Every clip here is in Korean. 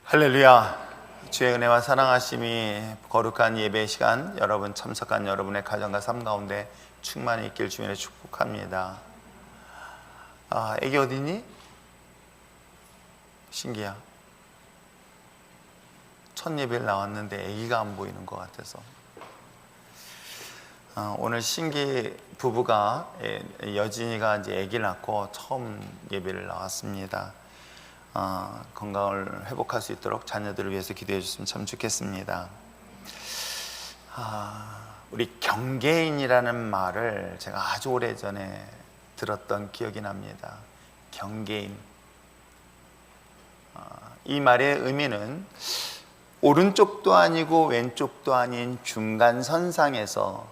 할렐루야. 주의 은혜와 사랑하심이 거룩한 예배 시간 여러분 참석한 여러분의 가정과 삶 가운데 충만히 있길 주님의 축복합니다. 애기 어디니? 신기야. 첫 예배를 나왔는데 애기가 안 보이는 것 같아서 오늘 신기 부부가 여진이가 이제 애기를 낳고 처음 예배를 나왔습니다. 건강을 회복할 수 있도록 자녀들을 위해서 기도해 주시면 참 좋겠습니다. 우리 경계인이라는 말을 제가 아주 오래전에 들었던 기억이 납니다. 경계인. 이 말의 의미는 오른쪽도 아니고 왼쪽도 아닌 중간선상에서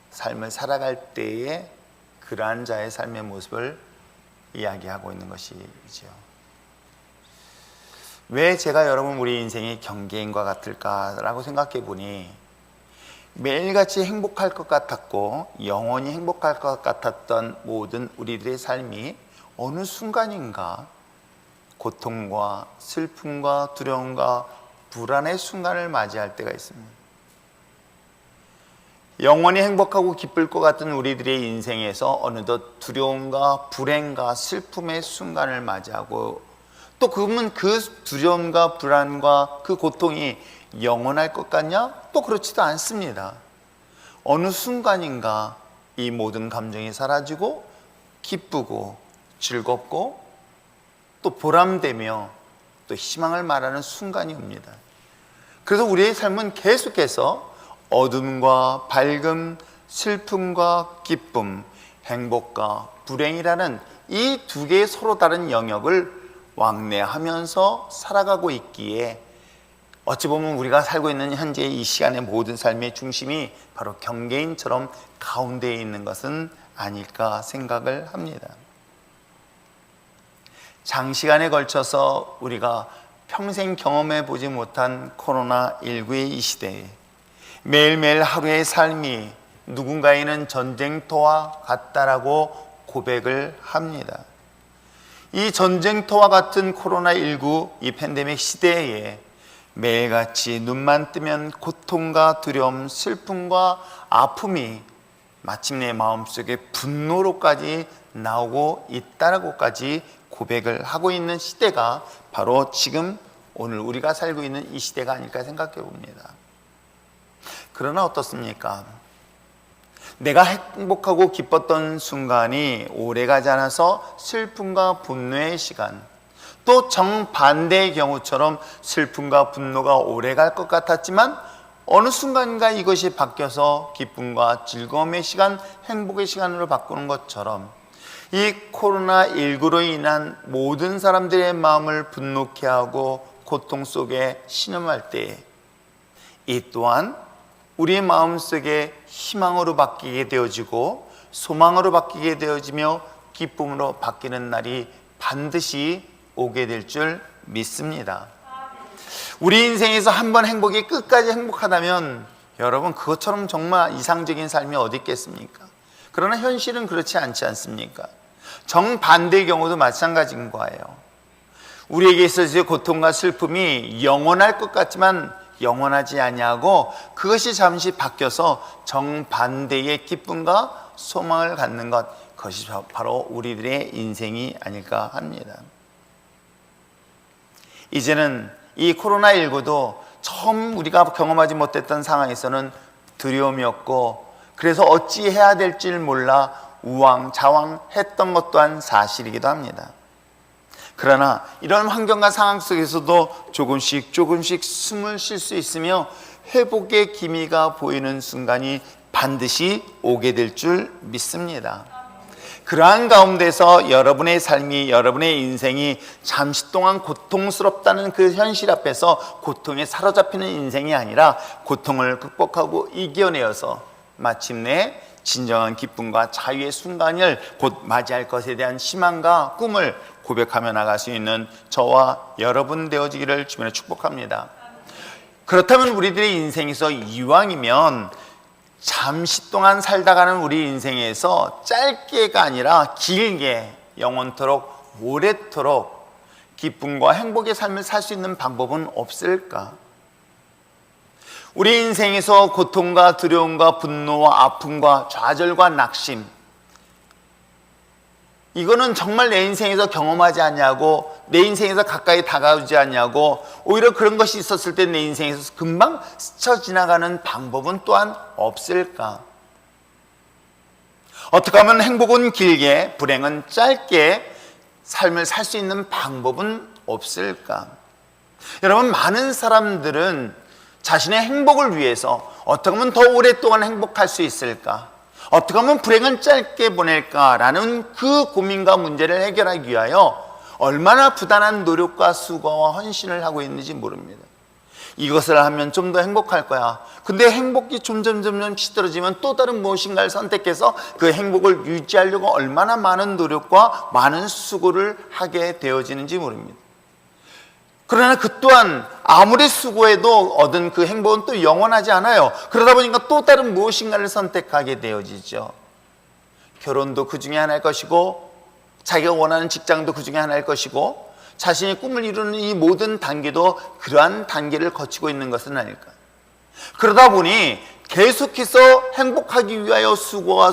삶을 살아갈 때의 그러한 자의 삶의 모습을 이야기하고 있는 것이죠. 왜 제가 여러분 우리 인생이 경계인과 같을까라고 생각해 보니 매일같이 행복할 것 같았고 영원히 행복할 것 같았던 모든 우리들의 삶이 어느 순간인가 고통과 슬픔과 두려움과 불안의 순간을 맞이할 때가 있습니다. 영원히 행복하고 기쁠 것 같은 우리들의 인생에서 어느덧 두려움과 불행과 슬픔의 순간을 맞이하고 또 그러면 그 두려움과 불안과 그 고통이 영원할 것 같냐? 또 그렇지도 않습니다. 어느 순간인가 이 모든 감정이 사라지고 기쁘고 즐겁고 또 보람되며 또 희망을 말하는 순간이 옵니다. 그래서 우리의 삶은 계속해서 어둠과 밝음, 슬픔과 기쁨, 행복과 불행이라는 이 두 개의 서로 다른 영역을 왕래하면서 살아가고 있기에 어찌 보면 우리가 살고 있는 현재 이 시간의 모든 삶의 중심이 바로 경계인처럼 가운데에 있는 것은 아닐까 생각을 합니다. 장시간에 걸쳐서 우리가 평생 경험해 보지 못한 코로나19의 이 시대에 매일매일 하루의 삶이 누군가에는 전쟁터와 같다라고 고백을 합니다. 이 전쟁터와 같은 코로나19 이 팬데믹 시대에 매일같이 눈만 뜨면 고통과 두려움, 슬픔과 아픔이 마침내 마음속에 분노로까지 나오고 있다라고까지 고백을 하고 있는 시대가 바로 지금 오늘 우리가 살고 있는 이 시대가 아닐까 생각해 봅니다. 그러나 어떻습니까? 내가 행복하고 기뻤던 순간이 오래가지 않아서 슬픔과 분노의 시간, 또 정반대의 경우처럼 슬픔과 분노가 오래갈 것 같았지만 어느 순간인가 이것이 바뀌어서 기쁨과 즐거움의 시간, 행복의 시간으로 바꾸는 것처럼 이 코로나19로 인한 모든 사람들의 마음을 분노케 하고 고통 속에 신음할 때에 이 또한 우리의 마음속에 희망으로 바뀌게 되어지고 소망으로 바뀌게 되어지며 기쁨으로 바뀌는 날이 반드시 오게 될 줄 믿습니다. 우리 인생에서 한번 행복이 끝까지 행복하다면 여러분 그것처럼 정말 이상적인 삶이 어디 있겠습니까? 그러나 현실은 그렇지 않지 않습니까? 정반대의 경우도 마찬가지인 거예요. 우리에게 있어서 고통과 슬픔이 영원할 것 같지만 영원하지 아니하고 그것이 잠시 바뀌어서 정반대의 기쁨과 소망을 갖는 것, 그것이 바로 우리들의 인생이 아닐까 합니다. 이제는 이 코로나19도 처음 우리가 경험하지 못했던 상황에서는 두려움이었고 그래서 어찌해야 될지 몰라 우왕좌왕했던 것 또한 사실이기도 합니다. 그러나 이런 환경과 상황 속에서도 조금씩 숨을 쉴 수 있으며 회복의 기미가 보이는 순간이 반드시 오게 될 줄 믿습니다. 그러한 가운데서 여러분의 삶이, 여러분의 인생이 잠시 동안 고통스럽다는 그 현실 앞에서 고통에 사로잡히는 인생이 아니라 고통을 극복하고 이겨내어서 마침내 진정한 기쁨과 자유의 순간을 곧 맞이할 것에 대한 희망과 꿈을 고백하며 나갈 수 있는 저와 여러분 되어지기를 주님으로 축복합니다. 그렇다면 우리들의 인생에서 이왕이면 잠시 동안 살다가는 우리 인생에서 짧게가 아니라 길게 영원토록 오래도록 기쁨과 행복의 삶을 살 수 있는 방법은 없을까? 우리 인생에서 고통과 두려움과 분노와 아픔과 좌절과 낙심, 이거는 정말 내 인생에서 경험하지 않냐고, 내 인생에서 가까이 다가오지 않냐고, 오히려 그런 것이 있었을 때 내 인생에서 금방 스쳐 지나가는 방법은 또한 없을까? 어떻게 하면 행복은 길게, 불행은 짧게 삶을 살 수 있는 방법은 없을까? 여러분, 많은 사람들은 자신의 행복을 위해서 어떻게 하면 더 오랫동안 행복할 수 있을까? 어떻게 하면 불행은 짧게 보낼까라는 그 고민과 문제를 해결하기 위하여 얼마나 부단한 노력과 수고와 헌신을 하고 있는지 모릅니다. 이것을 하면 좀 더 행복할 거야. 근데 행복이 점점 치들어지면 또 다른 무엇인가를 선택해서 그 행복을 유지하려고 얼마나 많은 노력과 많은 수고를 하게 되어지는지 모릅니다. 그러나 그 또한 아무리 수고해도 얻은 그 행복은 또 영원하지 않아요. 그러다 보니까 또 다른 무엇인가를 선택하게 되어지죠. 결혼도 그 중에 하나일 것이고, 자기가 원하는 직장도 그 중에 하나일 것이고, 자신의 꿈을 이루는 이 모든 단계도 그러한 단계를 거치고 있는 것은 아닐까. 그러다 보니 계속해서 행복하기 위하여 수고와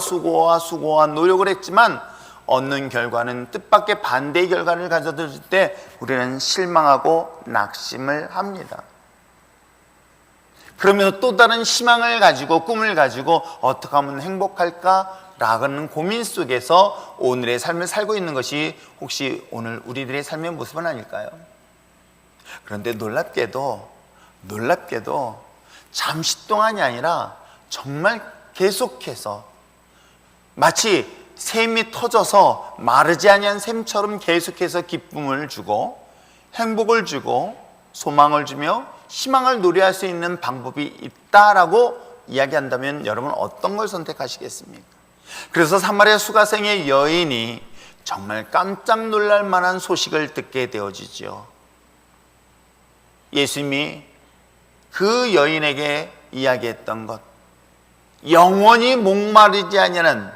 노력을 했지만 얻는 결과는 뜻밖의 반대의 결과를 가져들 때 우리는 실망하고 낙심을 합니다. 그러면서 또 다른 희망을 가지고 꿈을 가지고 어떻게 하면 행복할까라는 고민 속에서 오늘의 삶을 살고 있는 것이 혹시 오늘 우리들의 삶의 모습은 아닐까요? 그런데 놀랍게도 잠시 동안이 아니라 정말 계속해서 마치 샘이 터져서 마르지 아니한 샘처럼 계속해서 기쁨을 주고 행복을 주고 소망을 주며 희망을 노래할 수 있는 방법이 있다라고 이야기한다면 여러분 어떤 걸 선택하시겠습니까? 그래서 사마리아 수가성의 여인이 정말 깜짝 놀랄 만한 소식을 듣게 되어지죠. 예수님이 그 여인에게 이야기했던 것, 영원히 목마르지 아니하는,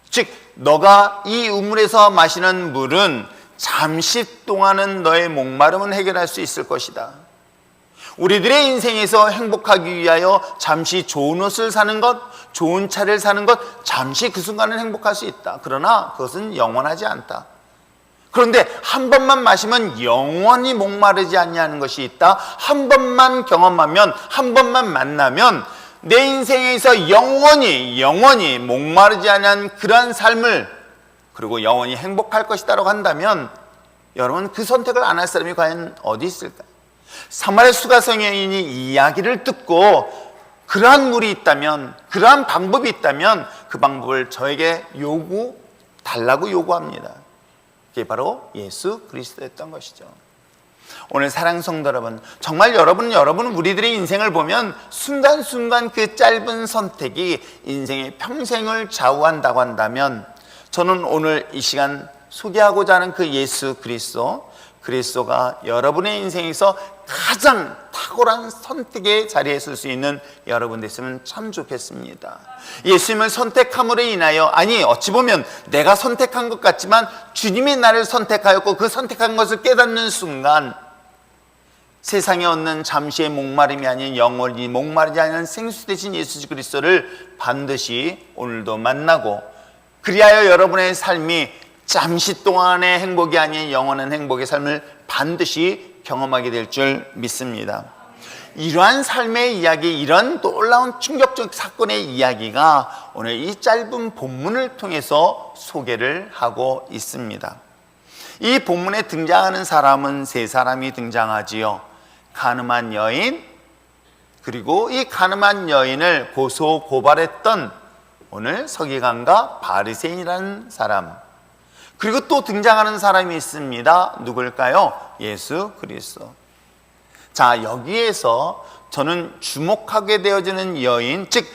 즉 너가 이 우물에서 마시는 물은 잠시 동안은 너의 목마름은 해결할 수 있을 것이다. 우리들의 인생에서 행복하기 위하여 잠시 좋은 옷을 사는 것, 좋은 차를 사는 것, 잠시 그 순간은 행복할 수 있다. 그러나 그것은 영원하지 않다. 그런데 한 번만 마시면 영원히 목마르지 않냐는 것이 있다. 한 번만 경험하면, 한 번만 만나면 내 인생에서 영원히 목마르지 않은 그러한 삶을, 그리고 영원히 행복할 것이다라고 한다면 여러분 그 선택을 안 할 사람이 과연 어디 있을까요? 사마리아 수가성 여인이 이 이야기를 듣고 그러한 물이 있다면, 그러한 방법이 있다면 그 방법을 저에게 달라고 요구합니다. 그게 바로 예수 그리스도였던 것이죠. 오늘 사랑하는 성도 여러분, 정말 여러분은 우리들의 인생을 보면 순간순간 그 짧은 선택이 인생의 평생을 좌우한다고 한다면, 저는 오늘 이 시간 소개하고자 하는 그 예수 그리스도가 여러분의 인생에서 가장 탁월한 선택의 자리에 설 수 있는 여러분 됐으면 참 좋겠습니다. 예수님을 선택함으로 인하여, 아니 어찌 보면 내가 선택한 것 같지만 주님이 나를 선택하였고 그 선택한 것을 깨닫는 순간 세상에 얻는 잠시의 목마름이 아닌 영원히 목마르지 않은 생수 되신 예수 그리스도를 반드시 오늘도 만나고, 그리하여 여러분의 삶이 잠시 동안의 행복이 아닌 영원한 행복의 삶을 반드시 경험하게 될 줄 믿습니다. 이러한 삶의 이야기, 이런 놀라운 충격적 사건의 이야기가 오늘 이 짧은 본문을 통해서 소개를 하고 있습니다. 이 본문에 등장하는 사람은 세 사람이 등장하지요. 가늠한 여인, 그리고 이 가늠한 여인을 고소 고발했던 오늘 서기관과 바리새인이라는 사람, 그리고 또 등장하는 사람이 있습니다. 누굴까요? 예수 그리스도. 자, 여기에서 저는 주목하게 되어지는 여인, 즉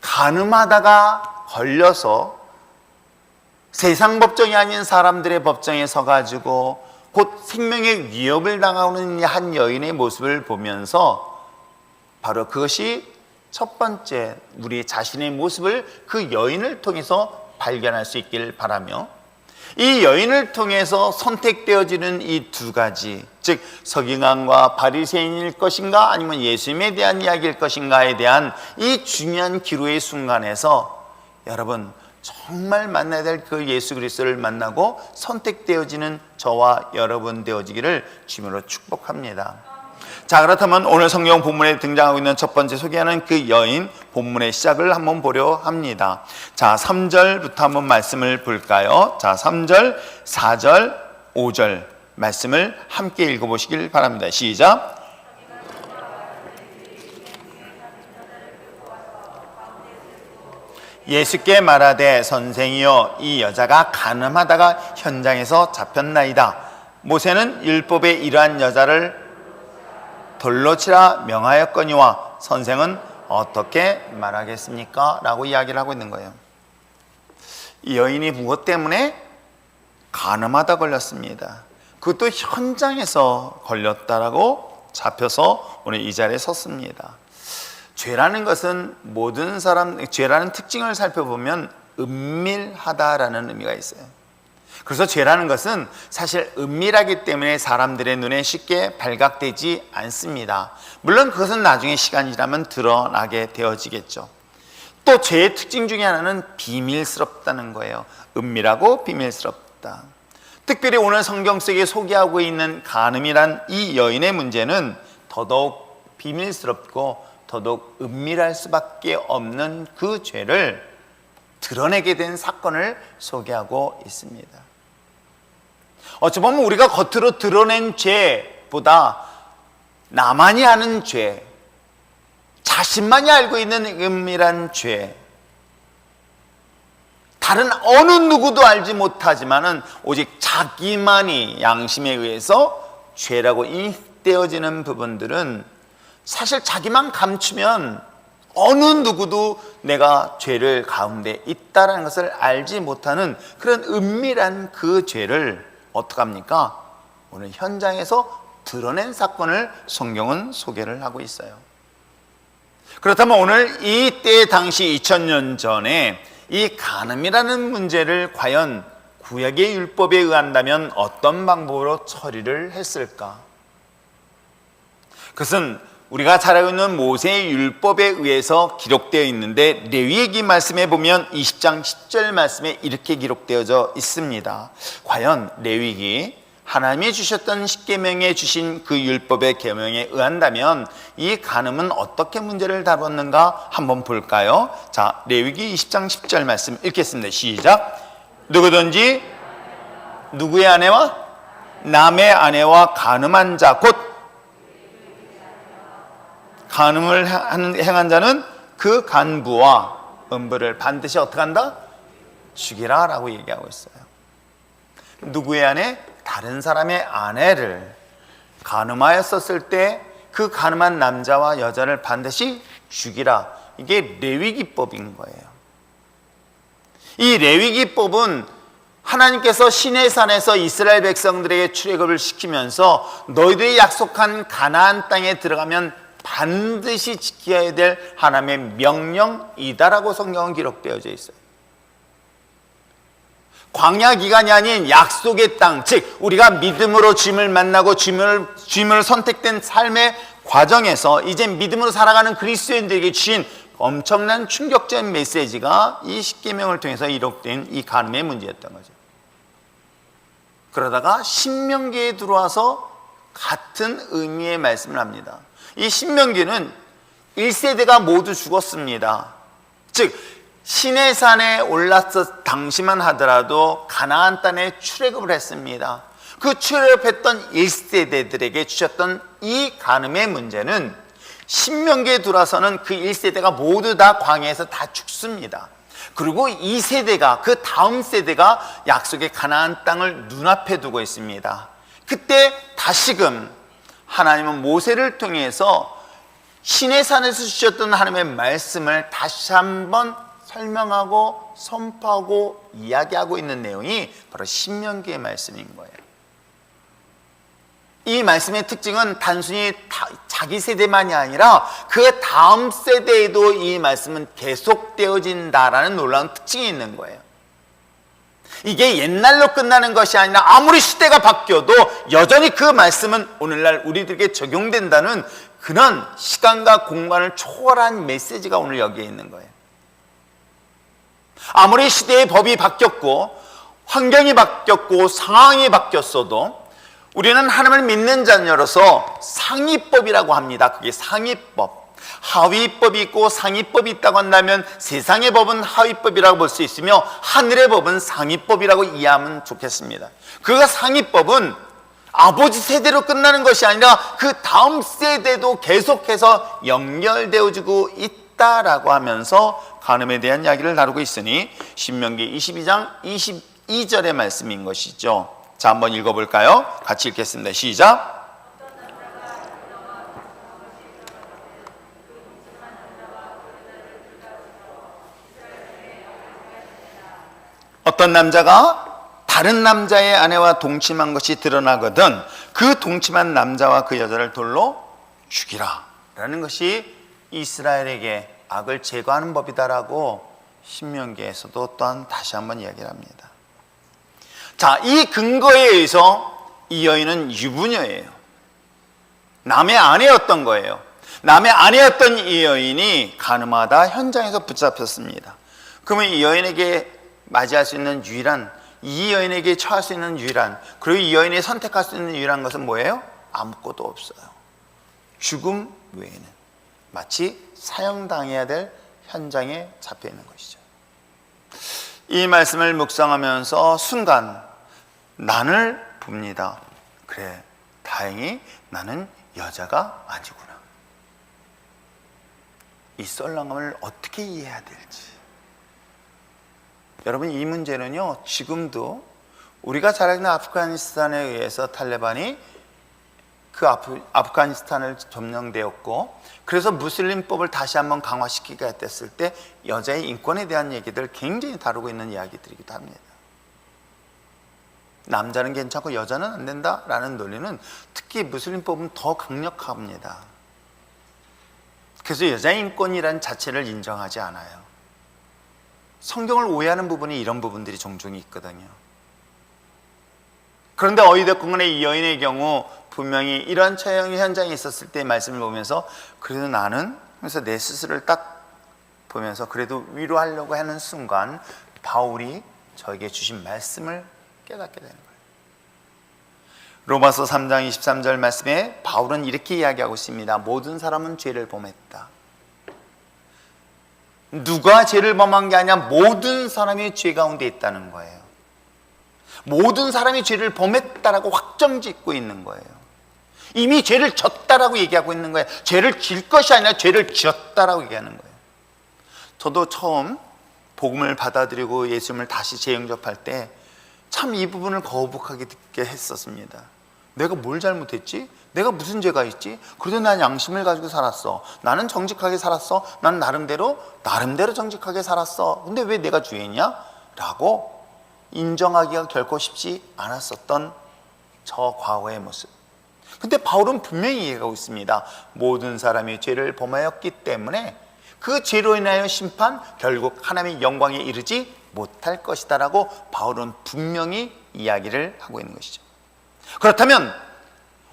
가늠하다가 걸려서 세상 법정이 아닌 사람들의 법정에 서가지고 곧 생명의 위협을 당하는 한 여인의 모습을 보면서 바로 그것이 첫 번째 우리 자신의 모습을 그 여인을 통해서 발견할 수 있기를 바라며, 이 여인을 통해서 선택되어지는 이 두 가지, 즉 서기관과 바리새인일 것인가 아니면 예수님에 대한 이야기일 것인가에 대한 이 중요한 기로의 순간에서 여러분 정말 만나야 될 그 예수 그리스도를 만나고 선택되어지는 저와 여러분 되어지기를 주님으로 축복합니다. 자, 그렇다면 오늘 성경 본문에 등장하고 있는 첫 번째 소개하는 그 여인, 본문의 시작을 한번 보려 합니다. 자, 3절부터 한번 말씀을 볼까요? 자, 3절, 4절, 5절 말씀을 함께 읽어보시길 바랍니다. 시작. 예수께 말하되 선생이여 이 여자가 간음하다가 현장에서 잡혔나이다. 모세는 율법에 이러한 여자를 돌로 치라 명하였거니와 선생은 어떻게 말하겠습니까? 라고 이야기를 하고 있는 거예요. 이 여인이 무엇 때문에? 간음하다 걸렸습니다. 그것도 현장에서 걸렸다라고 잡혀서 오늘 이 자리에 섰습니다. 죄라는 것은 모든 사람, 죄라는 특징을 살펴보면 은밀하다라는 의미가 있어요. 그래서 죄라는 것은 사실 은밀하기 때문에 사람들의 눈에 쉽게 발각되지 않습니다. 물론 그것은 나중에 시간이 지나면 드러나게 되어지겠죠. 또 죄의 특징 중에 하나는 비밀스럽다는 거예요. 은밀하고 비밀스럽다. 특별히 오늘 성경 속에 소개하고 있는 간음이란 이 여인의 문제는 더더욱 비밀스럽고 더더욱 은밀할 수밖에 없는 그 죄를 드러내게 된 사건을 소개하고 있습니다. 어찌 보면 우리가 겉으로 드러낸 죄보다 나만이 아는 죄, 자신만이 알고 있는 은밀한 죄, 다른 어느 누구도 알지 못하지만은 오직 자기만이 양심에 의해서 죄라고 인식되어지는 부분들은 사실 자기만 감추면 어느 누구도 내가 죄를 가운데 있다는 것을 알지 못하는 그런 은밀한 그 죄를 어떡합니까? 오늘 현장에서 드러낸 사건을 성경은 소개를 하고 있어요. 그렇다면 오늘 이때 당시 2000년 전에 이 간음이라는 문제를 과연 구약의 율법에 의한다면 어떤 방법으로 처리를 했을까? 그것은 우리가 잘 알고 있는 모세의 율법에 의해서 기록되어 있는데 레위기 말씀에 보면 20장 10절 말씀에 이렇게 기록되어져 있습니다. 과연 레위기 하나님이 주셨던 십계명에 주신 그 율법의 계명에 의한다면 이 간음은 어떻게 문제를 다뤘는가 한번 볼까요? 자, 레위기 20장 10절 말씀 읽겠습니다. 시작. 누구든지 누구의 아내와 남의 아내와 간음한 자 곧 간음을 행한 자는 그 간부와 음부를 반드시 어떻게 한다? 죽이라 라고 얘기하고 있어요. 누구의 아내? 다른 사람의 아내를 간음하였었을 때 그 간음한 남자와 여자를 반드시 죽이라. 이게 레위기법인 거예요. 이 레위기법은 하나님께서 시내산에서 이스라엘 백성들에게 출애굽을 시키면서 너희들이 약속한 가나안 땅에 들어가면 반드시 지켜야 될 하나님의 명령이다라고 성경은 기록되어져 있어요. 광야 기간이 아닌 약속의 땅, 즉 우리가 믿음으로 주님을 만나고 주님을 선택된 삶의 과정에서 이제 믿음으로 살아가는 그리스도인들에게 주신 엄청난 충격적인 메시지가 이 십계명을 통해서 기록된 이 간음의 문제였던 거죠. 그러다가 신명기에 들어와서 같은 의미의 말씀을 합니다. 이 신명기는 1세대가 모두 죽었습니다. 즉 시내산에 올랐을 당시만 하더라도 가나안 땅에 출애굽을 했습니다. 그 출애굽했던 1세대들에게 주셨던 이 간음의 문제는 신명기에 들어와서는 그 1세대가 모두 다 광야에서 다 죽습니다. 그리고 2세대가 그 다음 세대가 약속의 가나안 땅을 눈앞에 두고 있습니다. 그때 다시금 하나님은 모세를 통해서 시내산에서 주셨던 하나님의 말씀을 다시 한번 설명하고 선포하고 이야기하고 있는 내용이 바로 신명기의 말씀인 거예요. 이 말씀의 특징은 단순히 자기 세대만이 아니라 그 다음 세대에도 이 말씀은 계속되어진다라는 놀라운 특징이 있는 거예요. 이게 옛날로 끝나는 것이 아니라 아무리 시대가 바뀌어도 여전히 그 말씀은 오늘날 우리들에게 적용된다는 그런 시간과 공간을 초월한 메시지가 오늘 여기에 있는 거예요. 아무리 시대의 법이 바뀌었고 환경이 바뀌었고 상황이 바뀌었어도 우리는 하나님을 믿는 자녀로서 상위법이라고 합니다. 그게 상위법. 하위법이 있고 상위법이 있다고 한다면 세상의 법은 하위법이라고 볼 수 있으며 하늘의 법은 상위법이라고 이해하면 좋겠습니다. 그 상위법은 아버지 세대로 끝나는 것이 아니라 그 다음 세대도 계속해서 연결되어지고 있다라고 하면서 간음에 대한 이야기를 다루고 있으니 신명기 22장 22절의 말씀인 것이죠. 자, 한번 읽어볼까요? 같이 읽겠습니다. 시작. 어떤 남자가 다른 남자의 아내와 동침한 것이 드러나거든 그 동침한 남자와 그 여자를 돌로 죽이라 라는 것이 이스라엘에게 악을 제거하는 법이다라고 신명기에서도 또한 다시 한번 이야기를 합니다. 자, 이 근거에 의해서 이 여인은 유부녀예요. 남의 아내였던 거예요. 남의 아내였던 이 여인이 간음하다 현장에서 붙잡혔습니다. 그러면 이 여인에게 맞이할 수 있는 유일한, 이 여인에게 처할 수 있는 유일한, 그리고 이 여인이 선택할 수 있는 유일한 것은 뭐예요? 아무것도 없어요. 죽음 외에는. 마치 사형당해야 될 현장에 잡혀 있는 것이죠. 이 말씀을 묵상하면서 순간 난을 봅니다. 그래, 다행히 나는 여자가 아니구나. 이 썰렁함을 어떻게 이해해야 될지. 여러분, 이 문제는요, 지금도 우리가 잘 아는 아프가니스탄에 의해서 탈레반이 그 아프가니스탄을 점령되었고, 그래서 무슬림법을 다시 한번 강화시키게 됐을 때 여자의 인권에 대한 얘기들 굉장히 다루고 있는 이야기들이기도 합니다. 남자는 괜찮고 여자는 안 된다라는 논리는 특히 무슬림법은 더 강력합니다. 그래서 여자의 인권이라는 자체를 인정하지 않아요. 성경을 오해하는 부분이 이런 부분들이 종종 있거든요. 그런데 어찌됐건 간에 이 여인의 경우 분명히 이런 처형 현장에 있었을 때의 말씀을 보면서 그래도 나는 하면서 내 스스로를 딱 보면서 그래도 위로하려고 하는 순간 바울이 저에게 주신 말씀을 깨닫게 되는 거예요. 로마서 3장 23절 말씀에 바울은 이렇게 이야기하고 있습니다. 모든 사람은 죄를 범했다. 누가 죄를 범한 게 아니라 모든 사람이 죄 가운데 있다는 거예요. 모든 사람이 죄를 범했다라고 확정짓고 있는 거예요. 이미 죄를 졌다라고 얘기하고 있는 거예요. 죄를 질 것이 아니라 죄를 지었다라고 얘기하는 거예요. 저도 처음 복음을 받아들이고 예수님을 다시 재영접할 때 참 이 부분을 거북하게 듣게 했었습니다. 내가 뭘 잘못했지? 내가 무슨 죄가 있지? 그래도 난 양심을 가지고 살았어. 나는 정직하게 살았어. 난 나름대로 정직하게 살았어. 근데 왜 내가 죄냐? 라고 인정하기가 결코 쉽지 않았었던 저 과거의 모습. 근데 바울은 분명히 얘기하고 있습니다. 모든 사람이 죄를 범하였기 때문에 그 죄로 인하여 심판, 결국 하나님의 영광에 이르지 못할 것이다 라고 바울은 분명히 이야기를 하고 있는 것이죠. 그렇다면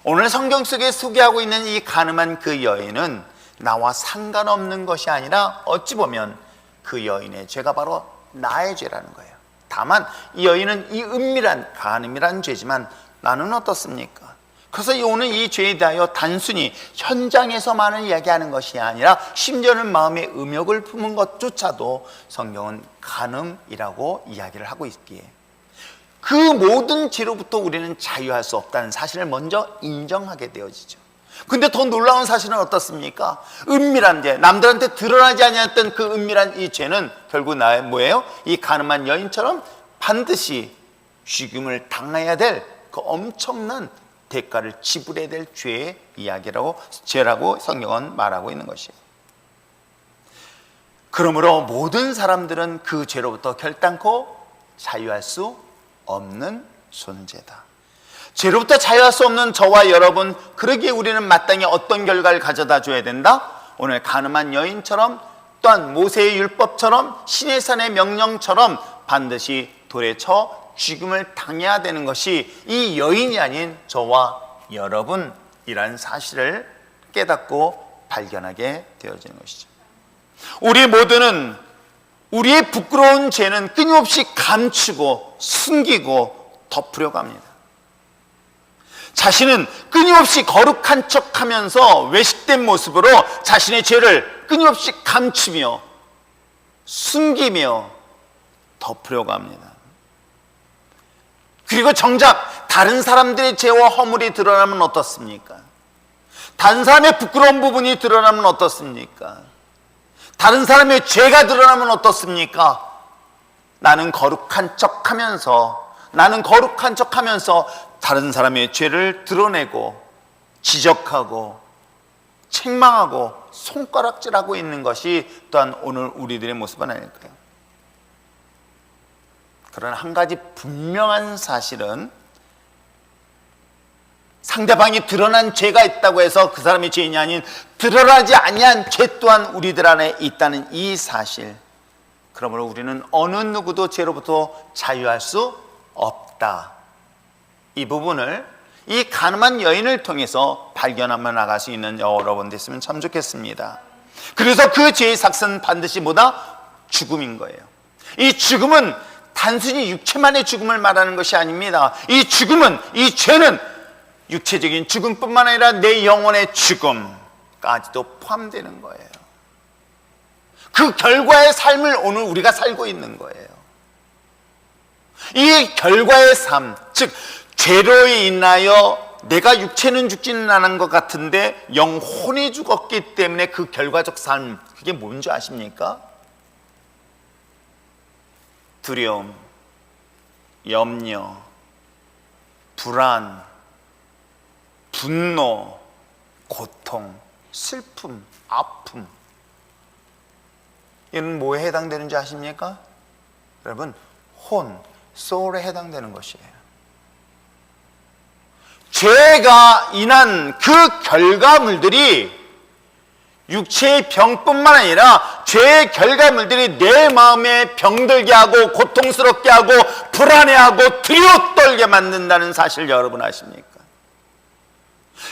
오늘 성경 속에 소개하고 있는 이 간음한 그 여인은 나와 상관없는 것이 아니라 어찌 보면 그 여인의 죄가 바로 나의 죄라는 거예요. 다만 이 여인은 이 은밀한 간음이라는 죄지만 나는 어떻습니까? 그래서 오늘 이 죄에 대하여 단순히 현장에서만을 이야기하는 것이 아니라 심지어는 마음의 음욕을 품은 것조차도 성경은 간음이라고 이야기를 하고 있기에 그 모든 죄로부터 우리는 자유할 수 없다는 사실을 먼저 인정하게 되어지죠. 근데 더 놀라운 사실은 어떻습니까? 은밀한 죄, 남들한테 드러나지 않았던 그 은밀한 이 죄는 결국 나의 뭐예요? 이 간음한 여인처럼 반드시 죽임을 당해야 될 그 엄청난 대가를 지불해야 될 죄의 죄라고 성경은 말하고 있는 것이에요. 그러므로 모든 사람들은 그 죄로부터 결단코 자유할 수 없는 존재다. 죄로부터 자유할 수 없는 저와 여러분, 그러기에 우리는 마땅히 어떤 결과를 가져다 줘야 된다? 오늘 간음한 여인처럼 또한 모세의 율법처럼 시내산의 명령처럼 반드시 돌에 쳐 죽음을 당해야 되는 것이 이 여인이 아닌 저와 여러분이라는 사실을 깨닫고 발견하게 되어지는 것이죠. 우리 모두는 우리의 부끄러운 죄는 끊임없이 감추고 숨기고 덮으려고 합니다. 자신은 끊임없이 거룩한 척하면서 외식된 모습으로 자신의 죄를 끊임없이 감추며 숨기며 덮으려고 합니다. 그리고 정작 다른 사람들의 죄와 허물이 드러나면 어떻습니까? 다른 사람의 부끄러운 부분이 드러나면 어떻습니까? 다른 사람의 죄가 드러나면 어떻습니까? 나는 거룩한 척하면서 다른 사람의 죄를 드러내고 지적하고 책망하고 손가락질하고 있는 것이 또한 오늘 우리들의 모습은 아닐까요? 그러나 한 가지 분명한 사실은 상대방이 드러난 죄가 있다고 해서 그 사람의 죄인이 아닌 드러나지 아니한 죄 또한 우리들 안에 있다는 이 사실, 그러므로 우리는 어느 누구도 죄로부터 자유할 수 없다. 이 부분을 이 가늠한 여인을 통해서 발견하며 나갈 수 있는 여러분 됐으면 참 좋겠습니다. 그래서 그 죄의 삭은 반드시 뭐다? 죽음인 거예요. 이 죽음은 단순히 육체만의 죽음을 말하는 것이 아닙니다. 이 죽음은, 이 죄는 육체적인 죽음뿐만 아니라 내 영혼의 죽음까지도 포함되는 거예요. 그 결과의 삶을 오늘 우리가 살고 있는 거예요. 이 결과의 삶, 즉 죄로 인하여 내가 육체는 죽지는 않은 것 같은데 영혼이 죽었기 때문에 그 결과적 삶, 그게 뭔지 아십니까? 두려움, 염려, 불안, 분노, 고통, 슬픔, 아픔, 이는 뭐에 해당되는지 아십니까? 여러분, soul에 해당되는 것이에요. 죄가 인한 그 결과물들이 육체의 병뿐만 아니라 죄의 결과물들이 내 마음에 병들게 하고 고통스럽게 하고 불안해하고 두려워 떨게 만든다는 사실 여러분 아십니까?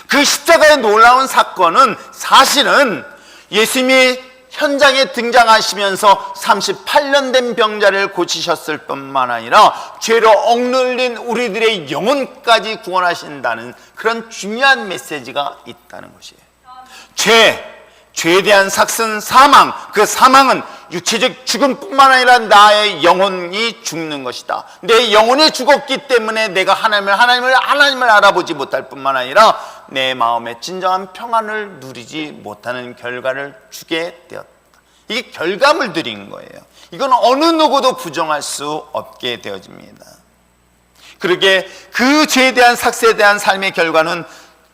그 십자가의 놀라운 사건은 사실은 예수님이 현장에 등장하시면서 38년 된 병자를 고치셨을 뿐만 아니라 죄로 억눌린 우리들의 영혼까지 구원하신다는 그런 중요한 메시지가 있다는 것이에요. 죄에 대한 삭은 사망, 그 사망은 육체적 죽음뿐만 아니라 나의 영혼이 죽는 것이다. 내 영혼이 죽었기 때문에 내가 하나님을 알아보지 못할 뿐만 아니라 내 마음의 진정한 평안을 누리지 못하는 결과를 주게 되었다. 이게 결과물들인 거예요. 이건 어느 누구도 부정할 수 없게 되어집니다. 그러게 그 죄에 대한 삭스에 대한 삶의 결과는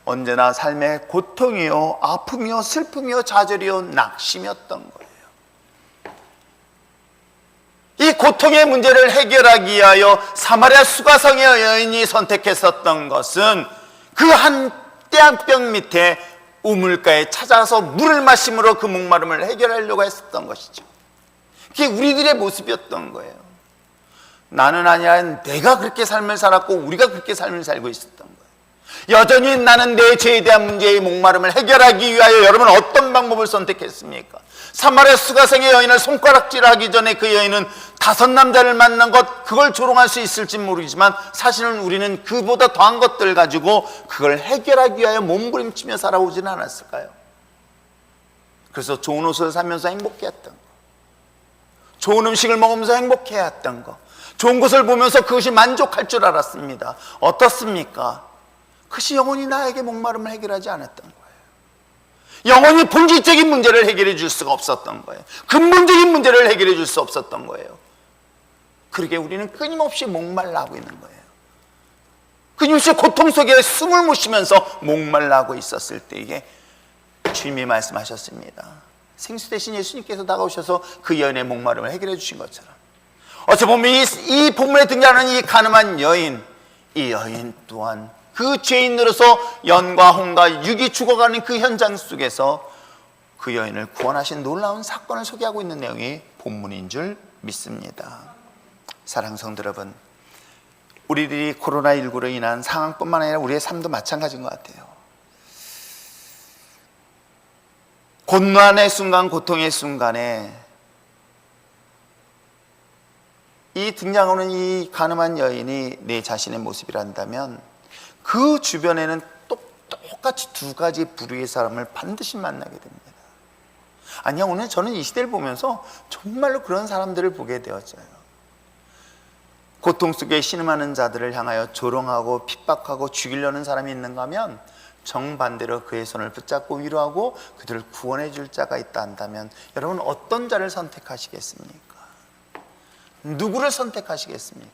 언제나 삶의 고통이요, 아픔이요, 슬픔이요, 좌절이요, 낙심이었던 거예요. 이 고통의 문제를 해결하기 위하여 사마리아 수가성의 여인이 선택했었던 것은 그 한 떼암병 밑에 우물가에 찾아서 물을 마심으로 그 목마름을 해결하려고 했었던 것이죠. 그게 우리들의 모습이었던 거예요. 나는 아니라 내가 그렇게 삶을 살았고 우리가 그렇게 삶을 살고 있었던 거예요. 여전히 나는 내 죄에 대한 문제의 목마름을 해결하기 위하여 여러분 어떤 방법을 선택했습니까? 사마리아 수가성의 여인을 손가락질하기 전에 그 여인은 5 남자를 만난 것, 그걸 조롱할 수 있을지 모르지만 사실은 우리는 그보다 더한 것들 가지고 그걸 해결하기 위하여 몸부림치며 살아오지는 않았을까요? 그래서 좋은 옷을 사면서 행복해했던 거, 좋은 음식을 먹으면서 행복해했던 거, 좋은 것을 보면서 그것이 만족할 줄 알았습니다. 어떻습니까? 그것이 영원히 나에게 목마름을 해결하지 않았던 거예요. 영원히 본질적인 문제를 해결해 줄 수가 없었던 거예요. 근본적인 문제를 해결해 줄 수 없었던 거예요. 그러게 우리는 끊임없이 목말라하고 있는 거예요. 끊임없이 고통 속에 숨을 못 쉬면서 목말라하고 있었을 때에 주님이 말씀하셨습니다. 생수 대신 예수님께서 다가오셔서 그 여인의 목마름을 해결해 주신 것처럼, 어찌 보면 이 본문에 등장하는 이 가늠한 여인, 이 여인 또한 그 죄인으로서 연과 혼과 육이 죽어가는 그 현장 속에서 그 여인을 구원하신 놀라운 사건을 소개하고 있는 내용이 본문인 줄 믿습니다. 사랑하는 성도 여러분, 우리들이 코로나19로 인한 상황뿐만 아니라 우리의 삶도 마찬가지인 것 같아요. 곤란의 순간, 고통의 순간에 이 등장하는 이 가늠한 여인이 내 자신의 모습이란다면 그 주변에는 똑같이 두 가지 부류의 사람을 반드시 만나게 됩니다. 아니요, 오늘 저는 이 시대를 보면서 정말로 그런 사람들을 보게 되었어요. 고통 속에 신음하는 자들을 향하여 조롱하고 핍박하고 죽이려는 사람이 있는가 하면 정반대로 그의 손을 붙잡고 위로하고 그들을 구원해 줄 자가 있다 한다면 여러분 어떤 자를 선택하시겠습니까? 누구를 선택하시겠습니까?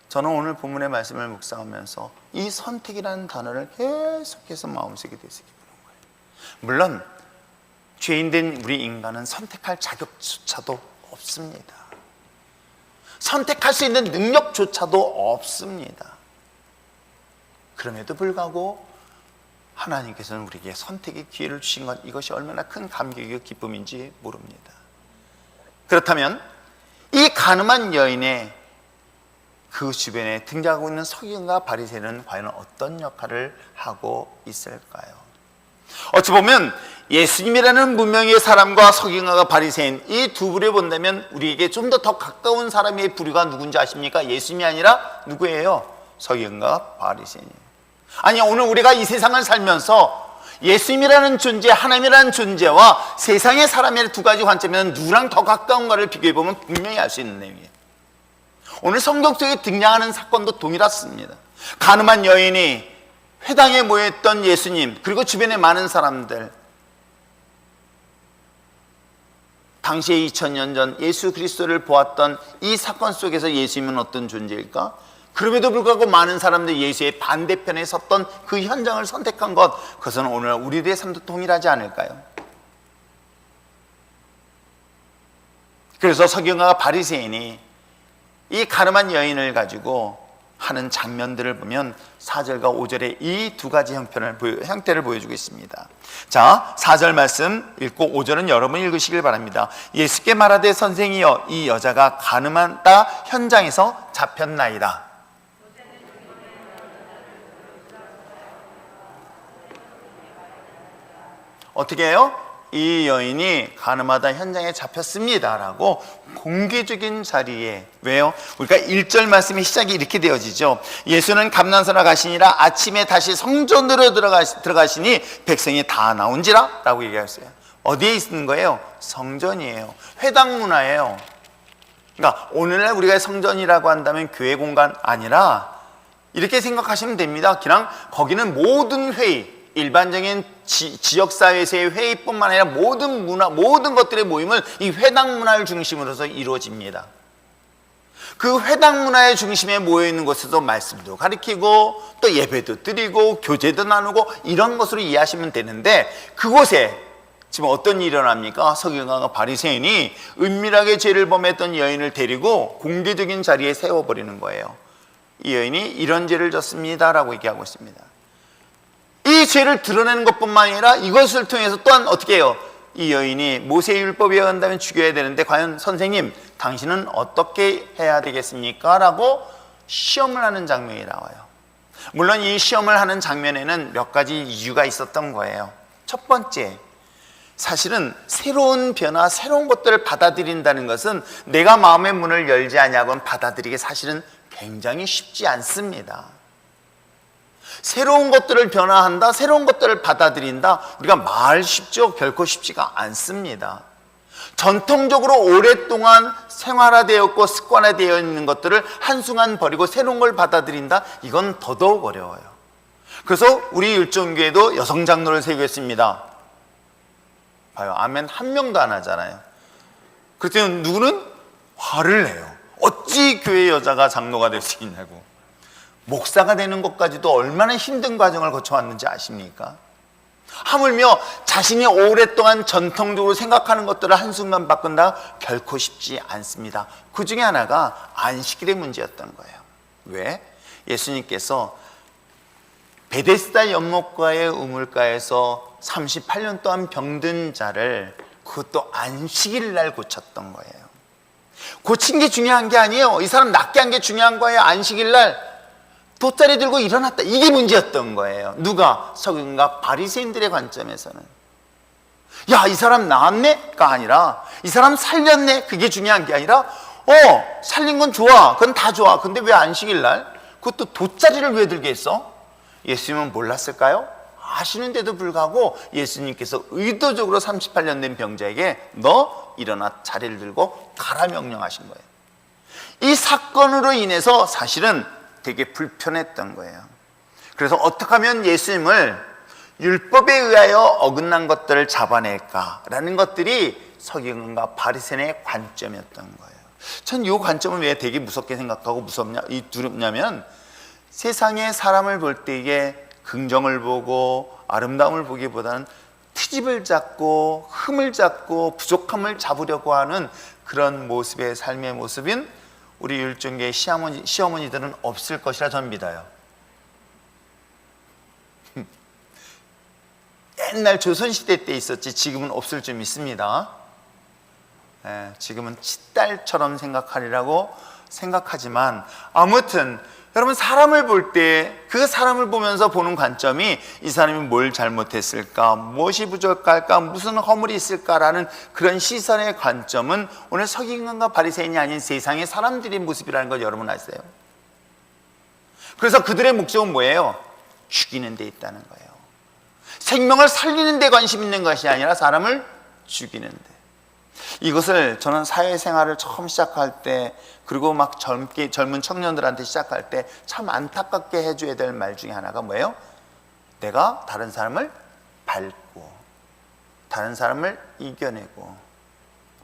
저는 오늘 본문의 말씀을 묵상하면서 이 선택이라는 단어를 계속해서 마음속에 되새기는 거예요. 물론 죄인된 우리 인간은 선택할 자격조차도 없습니다. 선택할 수 있는 능력조차도 없습니다. 그럼에도 불구하고 하나님께서는 우리에게 선택의 기회를 주신 것, 이것이 얼마나 큰 감격이고 기쁨인지 모릅니다. 그렇다면 이 가늠한 여인의 그 주변에 등장하고 있는 서기관과 바리새인은 과연 어떤 역할을 하고 있을까요? 어찌 보면 예수님이라는 무명의 사람과 서기관과 바리새인 이 두 부류에 본다면 우리에게 좀 더 가까운 사람의 부류가 누군지 아십니까? 예수님이 아니라 누구예요? 서기관과 바리새인이에요. 아니, 오늘 우리가 이 세상을 살면서 예수님이라는 존재, 하나님이라는 존재와 세상의 사람의 두 가지 관점에는 누구랑 더 가까운가를 비교해보면 분명히 알 수 있는 내용이에요. 오늘 성경 속에 등장하는 사건도 동일했습니다. 가늠한 여인이 회당에 모여있던 예수님, 그리고 주변에 많은 사람들, 당시에 2000년 전 예수 그리스도를 보았던 이 사건 속에서 예수님은 어떤 존재일까? 그럼에도 불구하고 많은 사람들이 예수의 반대편에 섰던 그 현장을 선택한 것, 그것은 오늘 우리들의 삶도 동일하지 않을까요? 그래서 서기관과 바리새인이 이 가늠한 여인을 가지고 하는 장면들을 보면 4절과 5절에 이 두 가지 형태를 보여주고 있습니다. 자, 4절 말씀 읽고 5절은 여러분 읽으시길 바랍니다. 예수께 말하되 선생이여, 이 여자가 가늠하다 현장에서 잡혔나이다. 어떻게 해요? 이 여인이 가늠하다 현장에 잡혔습니다 라고 공개적인 자리에, 왜요? 우리가 1절 말씀의 시작이 이렇게 되어지죠. 예수는 감난산에 가시니라 아침에 다시 성전으로 들어가시니 백성이 다 나온지라 라고 얘기했어요. 어디에 있는 거예요? 성전이에요. 회당 문화예요. 그러니까 오늘날 우리가 성전이라고 한다면 교회 공간 아니라 이렇게 생각하시면 됩니다. 그냥 거기는 모든 회의, 일반적인 지역사회에서의 회의뿐만 아니라 모든 문화, 모든 것들의 모임을 이 회당 문화를 중심으로서 이루어집니다. 그 회당 문화의 중심에 모여있는 곳에서 말씀도 가르치고 또 예배도 드리고 교제도 나누고 이런 것으로 이해하시면 되는데, 그곳에 지금 어떤 일이 일어납니까? 서기관과 바리새인이 은밀하게 죄를 범했던 여인을 데리고 공개적인 자리에 세워버리는 거예요. 이 여인이 이런 죄를 졌습니다 라고 얘기하고 있습니다. 이 죄를 드러내는 것뿐만 아니라 이것을 통해서 또한 어떻게 해요? 이 여인이 모세의 율법에 의한다면 죽여야 되는데 과연 선생님 당신은 어떻게 해야 되겠습니까? 라고 시험을 하는 장면이 나와요. 물론 이 시험을 하는 장면에는 몇 가지 이유가 있었던 거예요. 첫 번째, 사실은 새로운 변화, 새로운 것들을 받아들인다는 것은 내가 마음의 문을 열지 않냐고는 받아들이기 사실은 굉장히 쉽지 않습니다. 새로운 것들을 변화한다, 새로운 것들을 받아들인다, 우리가 말 쉽죠? 결코 쉽지가 않습니다. 전통적으로 오랫동안 생활화되었고 습관화되어 있는 것들을 한순간 버리고 새로운 걸 받아들인다, 이건 더더욱 어려워요. 그래서 우리 율정교회도 여성 장로를 세우겠습니다. 봐요, 아멘 한 명도 안 하잖아요. 그때 누구는 화를 내요. 어찌 교회 여자가 장로가 될 수 있냐고. 목사가 되는 것까지도 얼마나 힘든 과정을 거쳐왔는지 아십니까? 하물며 자신이 오랫동안 전통적으로 생각하는 것들을 한순간 바꾼다, 결코 쉽지 않습니다. 그 중에 하나가 안식일의 문제였던 거예요. 왜? 예수님께서 베데스다 연못가의 우물가에서 38년 동안 병든 자를 그것도 안식일 날 고쳤던 거예요. 고친 게 중요한 게 아니에요. 이 사람 낫게 한 게 중요한 거예요. 안식일 날 돗자리 들고 일어났다. 이게 문제였던 거예요. 누가? 서기관과 바리새인들의 관점에서는. 야, 이 사람 나았네?가 아니라 이 사람 살렸네? 그게 중요한 게 아니라 살린 건 좋아. 그건 다 좋아. 근데 왜 안식일 날? 그것도 돗자리를 왜 들게 했어? 예수님은 몰랐을까요? 아시는데도 불구하고 예수님께서 의도적으로 38년 된 병자에게 너 일어나 자리를 들고 가라 명령하신 거예요. 이 사건으로 인해서 사실은 되게 불편했던 거예요. 그래서 어떻게 하면 예수님을 율법에 의하여 어긋난 것들을 잡아낼까라는 것들이 서기관과 바리새인의 관점이었던 거예요. 전 이 관점을 왜 되게 무섭게 생각하고 두렵냐면 세상에 사람을 볼 때 이게 긍정을 보고 아름다움을 보기보다는 트집을 잡고 흠을 잡고 부족함을 잡으려고 하는 그런 모습의 삶의 모습인 우리 율중계 시어머니들은 없을 것이라 저는 믿어요. 옛날 조선시대 때 있었지 지금은 없을 줄 믿습니다. 지금은 치딸처럼 생각하리라고 생각하지만 아무튼 여러분 사람을 볼 때 그 사람을 보면서 보는 관점이 이 사람이 뭘 잘못했을까, 무엇이 부족할까, 무슨 허물이 있을까라는 그런 시선의 관점은 오늘 서기관과 바리새인이 아닌 세상의 사람들의 모습이라는 걸 여러분 아세요? 그래서 그들의 목적은 뭐예요? 죽이는 데 있다는 거예요. 생명을 살리는 데 관심 있는 것이 아니라 사람을 죽이는 데. 이것을 저는 사회생활을 처음 시작할 때 그리고 막 젊은 청년들한테 시작할 때 참 안타깝게 해줘야 될 말 중에 하나가 뭐예요? 내가 다른 사람을 밟고 다른 사람을 이겨내고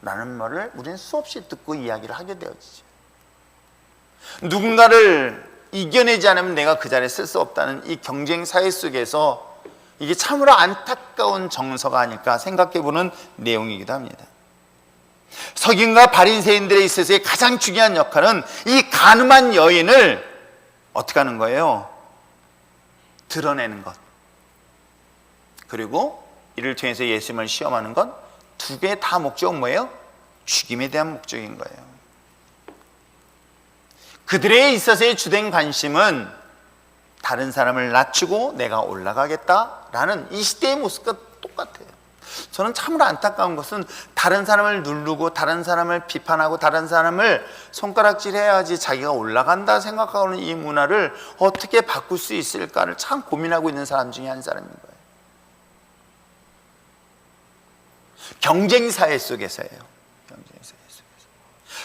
라는 말을 우리는 수없이 듣고 이야기를 하게 되어지죠. 누군가를 이겨내지 않으면 내가 그 자리에 쓸 수 없다는 이 경쟁 사회 속에서 이게 참으로 안타까운 정서가 아닐까 생각해보는 내용이기도 합니다. 서기관과 바리새인들에 있어서의 가장 중요한 역할은 이 간음한 여인을 어떻게 하는 거예요? 드러내는 것. 그리고 이를 통해서 예수님을 시험하는 것. 두 개의 다 목적은 뭐예요? 죽임에 대한 목적인 거예요. 그들에 있어서의 주된 관심은 다른 사람을 낮추고 내가 올라가겠다라는 이 시대의 모습과 똑같아요. 저는 참으로 안타까운 것은 다른 사람을 누르고 다른 사람을 비판하고 다른 사람을 손가락질해야지 자기가 올라간다 생각하는 이 문화를 어떻게 바꿀 수 있을까를 참 고민하고 있는 사람 중에 한 사람인 거예요. 경쟁사회 속에서예요.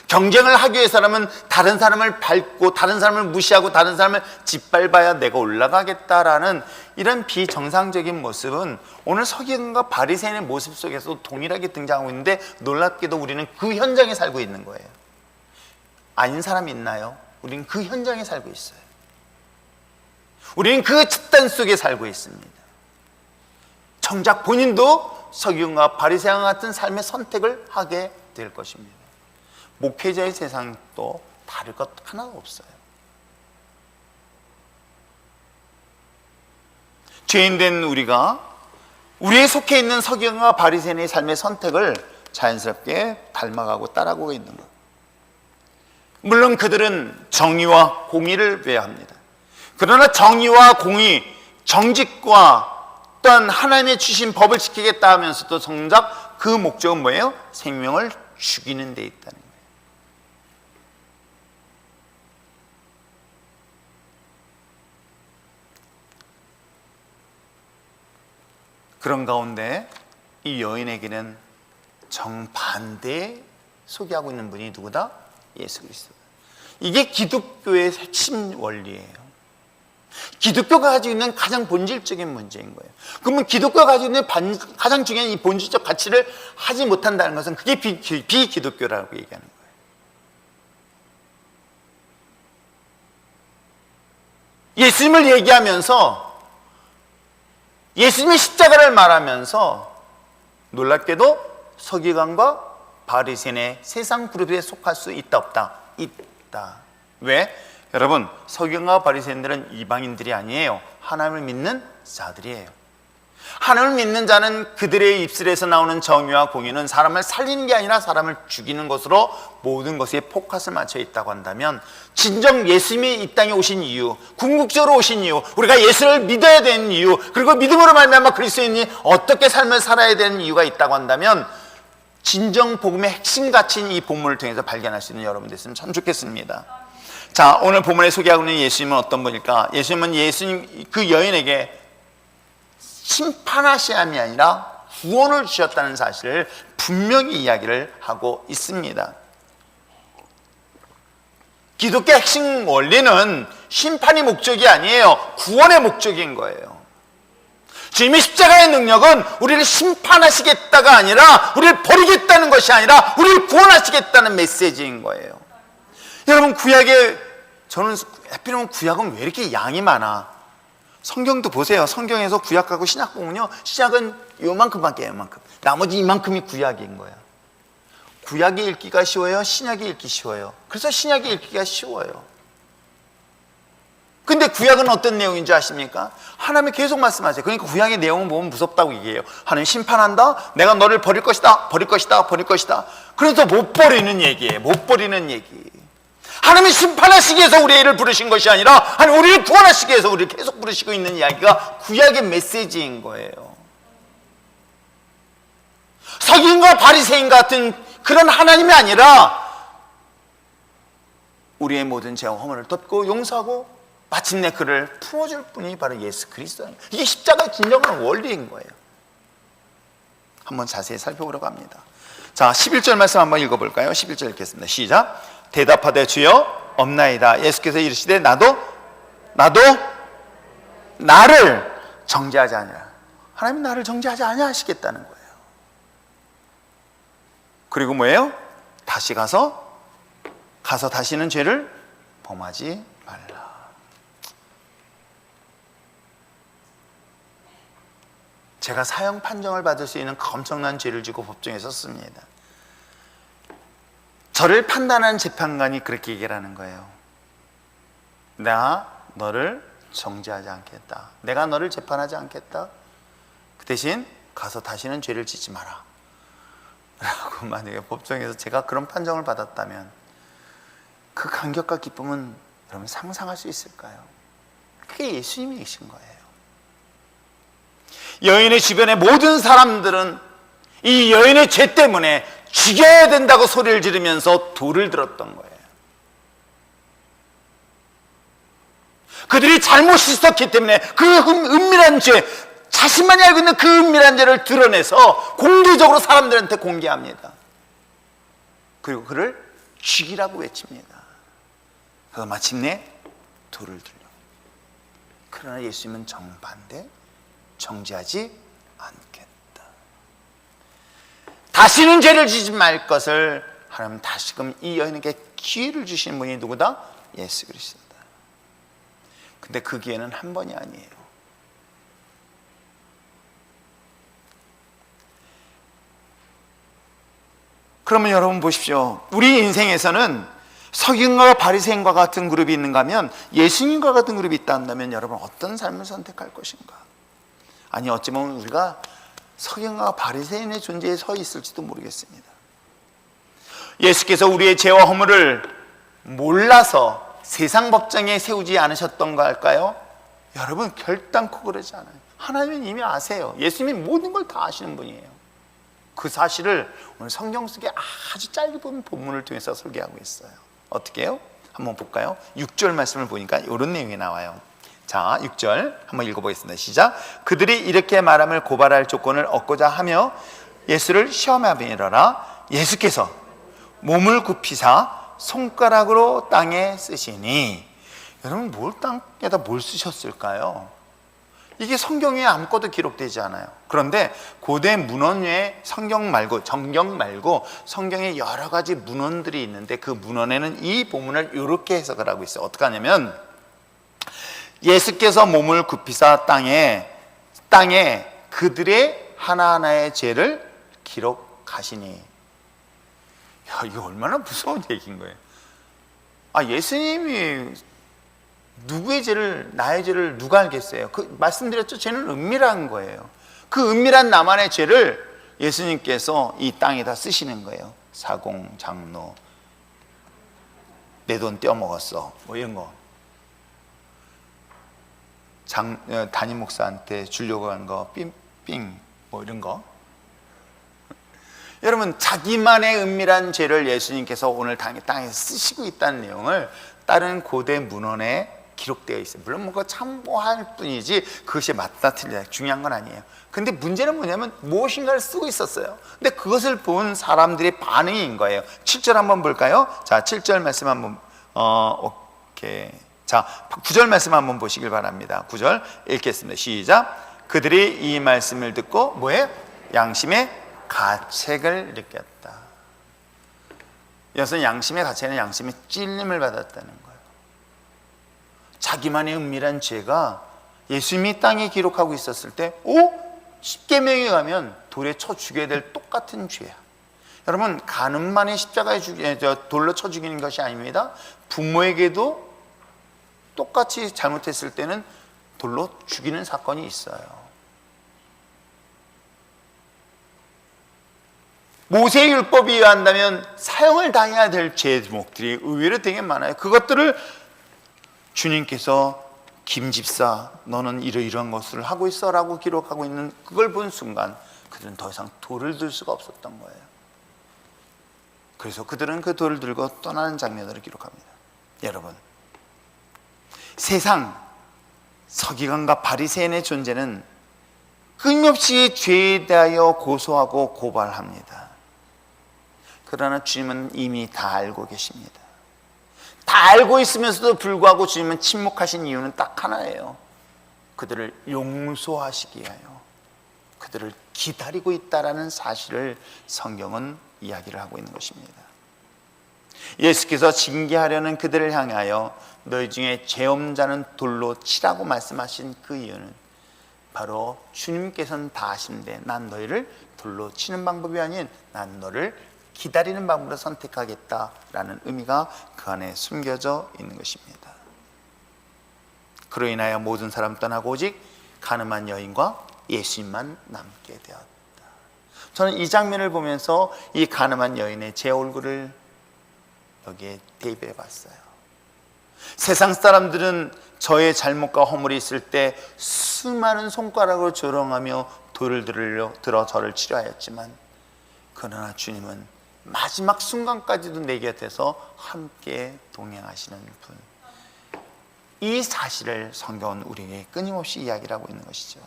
경쟁을 하기 위해서라면 다른 사람을 밟고 다른 사람을 무시하고 다른 사람을 짓밟아야 내가 올라가겠다라는 이런 비정상적인 모습은 오늘 서기관과 바리새인의 모습 속에서 동일하게 등장하고 있는데 놀랍게도 우리는 그 현장에 살고 있는 거예요. 아닌 사람이 있나요? 우리는 그 현장에 살고 있어요. 우리는 그 집단 속에 살고 있습니다. 정작 본인도 서기관과 바리새인 같은 삶의 선택을 하게 될 것입니다. 목회자의 세상도 다를 것 하나도 없어요. 죄인된 우리가 우리에 속해 있는 서기관과 바리새인의 삶의 선택을 자연스럽게 닮아가고 따라가고 있는 것. 물론 그들은 정의와 공의를 외합니다. 그러나 정의와 공의, 정직과 또한 하나님의 주신 법을 지키겠다 하면서도 정작 그 목적은 뭐예요? 생명을 죽이는 데 있다는 거예요. 그런 가운데 이 여인에게는 정반대에 소개하고 있는 분이 누구다? 예수 그리스도. 이게 기독교의 핵심 원리예요. 기독교가 가지고 있는 가장 본질적인 문제인 거예요. 그러면 기독교가 가지고 있는 가장 중요한 이 본질적 가치를 하지 못한다는 것은 그게 비기독교라고 얘기하는 거예요. 예수님을 얘기하면서 예수님의 십자가를 말하면서 놀랍게도 서기관과 바리새인의 세상 그룹에 속할 수 있다 없다? 있다. 왜? 여러분, 서기관과 바리새인들은 이방인들이 아니에요. 하나님을 믿는 자들이에요. 하나님을 믿는 자는 그들의 입술에서 나오는 정의와 공의는 사람을 살리는 게 아니라 사람을 죽이는 것으로 모든 것에 포커스를 맞춰 있다고 한다면, 진정 예수님이 이 땅에 오신 이유, 궁극적으로 오신 이유, 우리가 예수를 믿어야 되는 이유, 그리고 믿음으로 말미암아 그리스도인이 어떻게 삶을 살아야 되는 이유가 있다고 한다면, 진정 복음의 핵심 가치인 이 본문을 통해서 발견할 수 있는 여러분 됐으면 참 좋겠습니다. 자, 오늘 본문에 소개하고 있는 예수님은 어떤 분일까? 예수님 그 여인에게 심판하시함이 아니라 구원을 주셨다는 사실을 분명히 이야기를 하고 있습니다. 기독교의 핵심 원리는 심판이 목적이 아니에요. 구원의 목적인 거예요. 주님의 십자가의 능력은 우리를 심판하시겠다가 아니라 우리를 버리겠다는 것이 아니라 우리를 구원하시겠다는 메시지인 거예요. 여러분, 저는 하필이면 구약은 왜 이렇게 양이 많아? 성경도 보세요. 성경에서 구약하고 신약 보면요, 신약은 요만큼밖에 해요. 요만큼. 나머지 이만큼이 구약인 거야. 구약이 읽기가 쉬워요? 신약이 읽기 쉬워요? 그래서 신약이 읽기가 쉬워요. 근데 구약은 어떤 내용인 줄 아십니까? 하나님이 계속 말씀하세요. 그러니까 구약의 내용은 보면 무섭다고 얘기해요. 하나님 심판한다? 내가 너를 버릴 것이다. 버릴 것이다. 버릴 것이다. 그래서 못 버리는 얘기예요. 못 버리는 얘기. 하나님이 심판하시기 위해서 우리를 부르신 것이 아니라 하나님 우리를 구원하시기 위해서 우리를 계속 부르시고 있는 이야기가 구약의 메시지인 거예요. 서기관과 바리새인 같은 그런 하나님이 아니라 우리의 모든 죄와 허물을 덮고 용서하고 마침내 그를 풀어줄 분이 바로 예수 그리스도예요. 이게 십자가의 진정한 원리인 거예요. 한번 자세히 살펴보려고 합니다. 자, 11절 말씀 한번 읽어볼까요? 11절 읽겠습니다. 시작. 대답하되 주여 없나이다. 예수께서 이르시되 나도 나를 정죄하지 아니라. 하나님은 나를 정죄하지 아니하시겠다는 거예요. 그리고 뭐예요? 다시 가서 다시는 죄를 범하지 말라. 제가 사형 판정을 받을 수 있는 엄청난 죄를 지고 법정에 섰습니다. 저를 판단한 재판관이 그렇게 얘기를 하는 거예요. 내가 너를 정죄하지 않겠다. 내가 너를 재판하지 않겠다. 그 대신 가서 다시는 죄를 짓지 마라 라고 만약에 법정에서 제가 그런 판정을 받았다면 그 감격과 기쁨은 여러분 상상할 수 있을까요? 그게 예수님이 계신 거예요. 여인의 주변의 모든 사람들은 이 여인의 죄 때문에 죽여야 된다고 소리를 지르면서 돌을 들었던 거예요. 그들이 잘못이 있었기 때문에 그 은밀한 죄, 자신만이 알고 있는 그 은밀한 죄를 드러내서 공개적으로 사람들한테 공개합니다. 그리고 그를 죽이라고 외칩니다. 그래서 마침내 돌을 들려. 그러나 예수님은 정반대, 정죄하지 않겠다. 다시는 죄를 지지 말 것을 하나님 다시금 이 여인에게 기회를 주신 분이 누구다? 예수 그리스도다. 근데 그 기회는 한 번이 아니에요. 그러면 여러분 보십시오. 우리 인생에서는 서기관과 바리새인과 같은 그룹이 있는가 하면 예수님과 같은 그룹이 있다 한다면 여러분 어떤 삶을 선택할 것인가? 아니 어찌 보면 우리가 서기관과 바리새인의 존재에 서 있을지도 모르겠습니다. 예수께서 우리의 죄와 허물을 몰라서 세상 법정에 세우지 않으셨던가 할까요? 여러분 결단코 그러지 않아요. 하나님은 이미 아세요. 예수님이 모든 걸 다 아시는 분이에요. 그 사실을 오늘 성경 속에 아주 짧은 본문을 통해서 설계하고 있어요. 어떻게 해요? 한번 볼까요? 6절 말씀을 보니까 이런 내용이 나와요. 자, 6절 한번 읽어보겠습니다. 시작. 그들이 이렇게 말함을 고발할 조건을 얻고자 하며 예수를 시험하미러라. 예수께서 몸을 굽히사 손가락으로 땅에 쓰시니. 여러분 땅에다 뭘 쓰셨을까요? 이게 성경에 아무것도 기록되지 않아요. 그런데 고대 문헌에 정경 말고 성경에 여러 가지 문헌들이 있는데 그 문헌에는 이 본문을 이렇게 해석을 하고 있어요. 어떻게 하냐면 예수께서 몸을 굽히사 땅에 그들의 하나하나의 죄를 기록하시니. 야, 이거 얼마나 무서운 얘기인 거예요. 예수님이 누구의 죄를, 나의 죄를 누가 알겠어요? 말씀드렸죠. 죄는 은밀한 거예요. 그 은밀한 나만의 죄를 예수님께서 이 땅에다 쓰시는 거예요. 사공, 장로, 내 돈 떼어먹었어, 뭐 이런 거. 담임 목사한테 주려고 한 거, 삥삥, 뭐 이런 거. 여러분, 자기만의 은밀한 죄를 예수님께서 오늘 땅에 쓰시고 있다는 내용을 다른 고대 문헌에 기록되어 있어요. 물론 뭔가 참고할 뿐이지 그것이 맞다 틀리다 중요한 건 아니에요. 근데 문제는 뭐냐면 무엇인가를 쓰고 있었어요. 근데 그것을 본 사람들의 반응인 거예요. 7절 한번 볼까요? 자, 7절 말씀 한번 오케이. 자, 9절 말씀 한번 보시길 바랍니다. 9절 읽겠습니다. 시작. 그들이 이 말씀을 듣고 뭐예요? 양심의 가책을 느꼈다. 여기서 양심의 가책은 양심의 찔림을 받았다는 거예요. 자기만의 은밀한 죄가 예수님이 땅에 기록하고 있었을 때, 십계명에 가면 돌에 쳐 죽여야 될 똑같은 죄야. 여러분, 간음만이 십자가에 돌로 쳐 죽이는 것이 아닙니다. 부모에게도 똑같이 잘못했을 때는 돌로 죽이는 사건이 있어요. 모세의 율법에 의한다면 사형을 당해야 될 제목들이 의외로 되게 많아요. 그것들을 주님께서 김 집사 너는 이러이러한 것을 하고 있어 라고 기록하고 있는 그걸 본 순간 그들은 더 이상 돌을 들 수가 없었던 거예요. 그래서 그들은 그 돌을 들고 떠나는 장면을 기록합니다. 여러분, 세상 서기관과 바리새인의 존재는 끊임없이 죄에 대하여 고소하고 고발합니다. 그러나 주님은 이미 다 알고 계십니다. 다 알고 있으면서도 불구하고 주님은 침묵하신 이유는 딱 하나예요. 그들을 용서하시기 위하여 그들을 기다리고 있다라는 사실을 성경은 이야기를 하고 있는 것입니다. 예수께서 징계하려는 그들을 향하여 너희 중에 죄 없는 자는 돌로 치라고 말씀하신 그 이유는 바로 주님께서는 다 아시는데 난 너희를 돌로 치는 방법이 아닌 난 너를 기다리는 방법으로 선택하겠다라는 의미가 그 안에 숨겨져 있는 것입니다. 그로 인하여 모든 사람 떠나고 오직 가늠한 여인과 예수님만 남게 되었다. 저는 이 장면을 보면서 이 가늠한 여인의 제 얼굴을 여기에 대입해 봤어요. 세상 사람들은 저의 잘못과 허물이 있을 때 수많은 손가락으로 조롱하며 돌을 들어 저를 치료하였지만 그러나 주님은 마지막 순간까지도 내 곁에서 함께 동행하시는 분. 이 사실을 성경은 우리에게 끊임없이 이야기를 하고 있는 것이죠.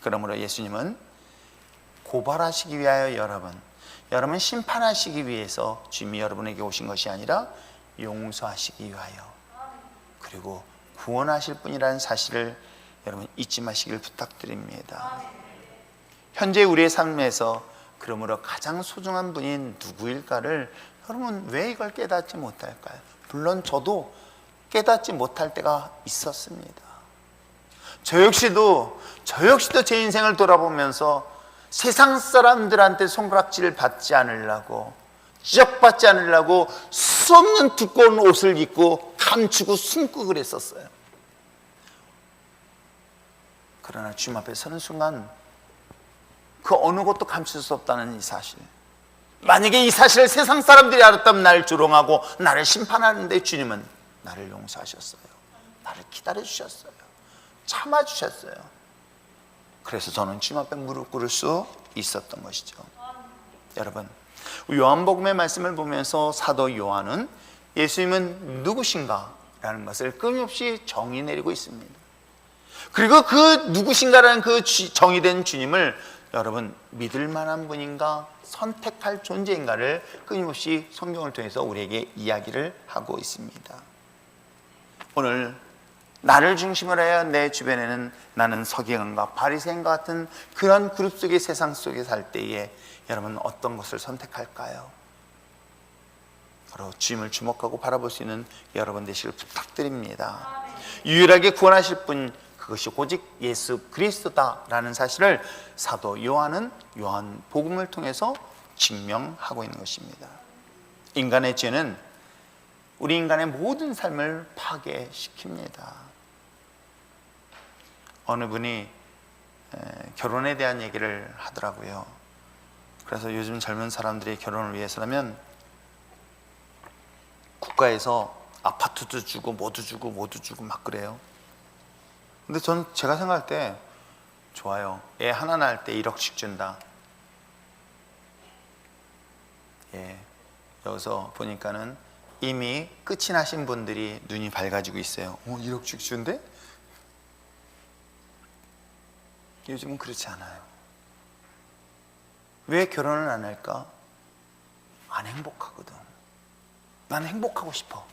그러므로 예수님은 고발하시기 위하여 여러분 심판하시기 위해서 주님이 여러분에게 오신 것이 아니라 용서하시기 위하여 그리고 구원하실 분이라는 사실을 여러분 잊지 마시길 부탁드립니다. 현재 우리의 삶에서 그러므로 가장 소중한 분이 누구일까를 여러분 왜 이걸 깨닫지 못할까요? 물론 저도 깨닫지 못할 때가 있었습니다. 저 역시도 제 인생을 돌아보면서 세상 사람들한테 손가락질을 받지 않으려고 지적받지 않으려고 수없는 두꺼운 옷을 입고 감추고 숨고 그랬었어요. 그러나 주님 앞에 서는 순간 그 어느 것도 감출 수 없다는 이 사실, 만약에 이 사실을 세상 사람들이 알았다면 나를 조롱하고 나를 심판하는데 주님은 나를 용서하셨어요. 나를 기다려주셨어요. 참아주셨어요. 그래서 저는 주님 앞에 무릎 꿇을 수 있었던 것이죠. 여러분, 요한복음의 말씀을 보면서 사도 요한은 예수님은 누구신가? 라는 것을 끊임없이 정의 내리고 있습니다. 그리고 그 누구신가라는 그 정의된 주님을 여러분 믿을 만한 분인가, 선택할 존재인가를 끊임없이 성경을 통해서 우리에게 이야기를 하고 있습니다. 오늘 나를 중심으로 하여 내 주변에는 나는 서기관과 바리새인과 같은 그런 그룹 속의 세상 속에 살 때에 여러분 어떤 것을 선택할까요? 바로 주님을 주목하고 바라볼 수 있는 여러분 되시길 부탁드립니다. 유일하게 구원하실 분, 그것이 오직 예수 그리스도다라는 사실을 사도 요한은 요한복음을 통해서 증명하고 있는 것입니다. 인간의 죄는 우리 인간의 모든 삶을 파괴시킵니다. 어느 분이 결혼에 대한 얘기를 하더라고요. 그래서 요즘 젊은 사람들이 결혼을 위해서라면 국가에서 아파트도 주고 뭐도 주고 뭐도 주고 막 그래요. 근데 저는 제가 생각할 때 좋아요. 애 하나 낳을 때 1억씩 준다. 예, 여기서 보니까는 이미 끝이 나신 분들이 눈이 밝아지고 있어요. 1억씩 준대? 요즘은 그렇지 않아요. 왜 결혼을 안 할까? 안 행복하거든. 나는 행복하고 싶어.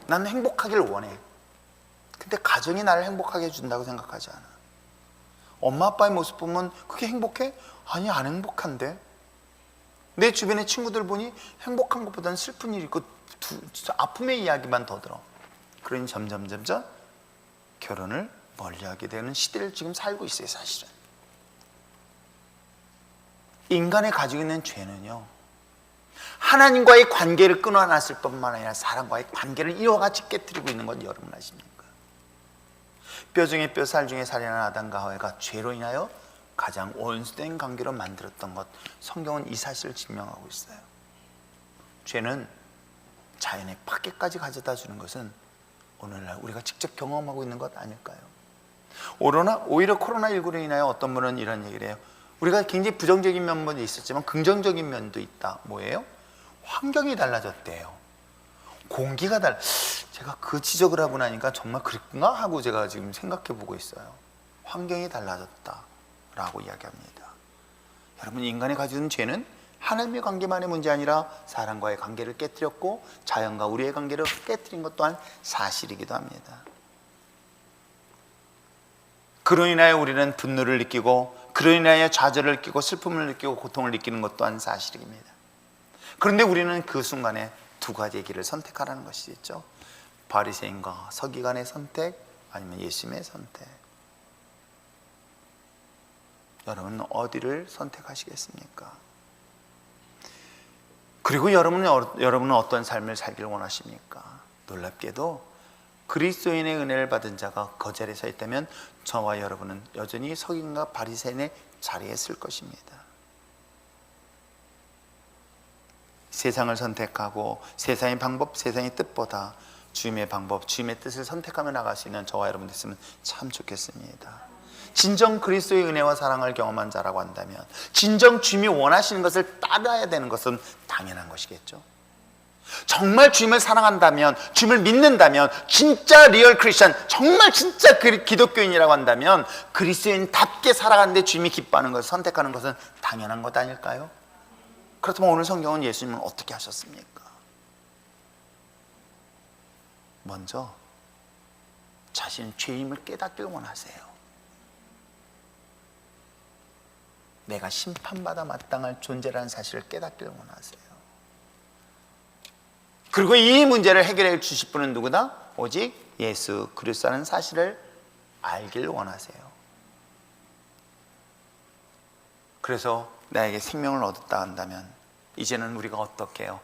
나는 행복하길 원해. 근데 가정이 나를 행복하게 해준다고 생각하지 않아. 엄마 아빠의 모습 보면 그게 행복해? 아니, 안 행복한데. 내 주변의 친구들 보니 행복한 것보다는 슬픈 일이 있고 아픔의 이야기만 더 들어. 그러니 점점 결혼을 멀리하게 되는 시대를 지금 살고 있어요. 사실은 인간이 가지고 있는 죄는요, 하나님과의 관계를 끊어놨을 뿐만 아니라 사람과의 관계를 이와 같이 깨뜨리고 있는 건 여러분 아십니까? 뼈 중에 뼈, 살 중에 살이라는 아담과 하와가 죄로 인하여 가장 원수된 관계로 만들었던 것, 성경은 이 사실을 증명하고 있어요. 죄는 자연의 파괴까지 가져다 주는 것은 오늘날 우리가 직접 경험하고 있는 것 아닐까요? 오히려 코로나19로 인하여 어떤 분은 이런 얘기를 해요. 우리가 굉장히 부정적인 면도 있었지만 긍정적인 면도 있다. 뭐예요? 환경이 달라졌대요. 공기가 제가 그 지적을 하고 나니까 정말 그랬구나 하고 제가 지금 생각해 보고 있어요. 환경이 달라졌다라고 이야기합니다. 여러분, 인간이 가지고 있는 죄는 하나님의 관계만의 문제 아니라 사람과의 관계를 깨뜨렸고 자연과 우리의 관계를 깨뜨린 것 또한 사실이기도 합니다. 그로 인하여 우리는 분노를 느끼고, 그로 인하여 좌절을 느끼고 슬픔을 느끼고 고통을 느끼는 것 또한 사실입니다. 그런데 우리는 그 순간에 두 가지의 길을 선택하라는 것이죠. 바리새인과 서기관의 선택, 아니면 예수님의 선택. 여러분은 어디를 선택하시겠습니까? 그리고 여러분은 어떤 삶을 살기를 원하십니까? 놀랍게도 그리스도인의 은혜를 받은 자가 그 자리에 서 있다면 저와 여러분은 여전히 서기관과 바리새인의 자리에 있을 것입니다. 세상을 선택하고 세상의 방법, 세상의 뜻보다 주님의 방법, 주님의 뜻을 선택하며 나갈 수 있는 저와 여러분 됐으면 참 좋겠습니다. 진정 그리스도의 은혜와 사랑을 경험한 자라고 한다면, 진정 주님이 원하시는 것을 따라야 되는 것은 당연한 것이겠죠. 정말 주님을 사랑한다면, 주님을 믿는다면, 진짜 리얼 크리스천, 정말 진짜 기독교인이라고 한다면 그리스도인답게 살아가는데 주님이 기뻐하는 것을 선택하는 것은 당연한 것 아닐까요? 그렇다면 오늘 성경은 예수님은 어떻게 하셨습니까? 먼저 자신의 죄임을 깨닫길 원하세요. 내가 심판받아 마땅할 존재라는 사실을 깨닫길 원하세요. 그리고 이 문제를 해결해 주실 분은 누구다? 오직 예수 그리스도라는 사실을 알길 원하세요. 그래서 나에게 생명을 얻었다 한다면 이제는 우리가 어떻게 해요?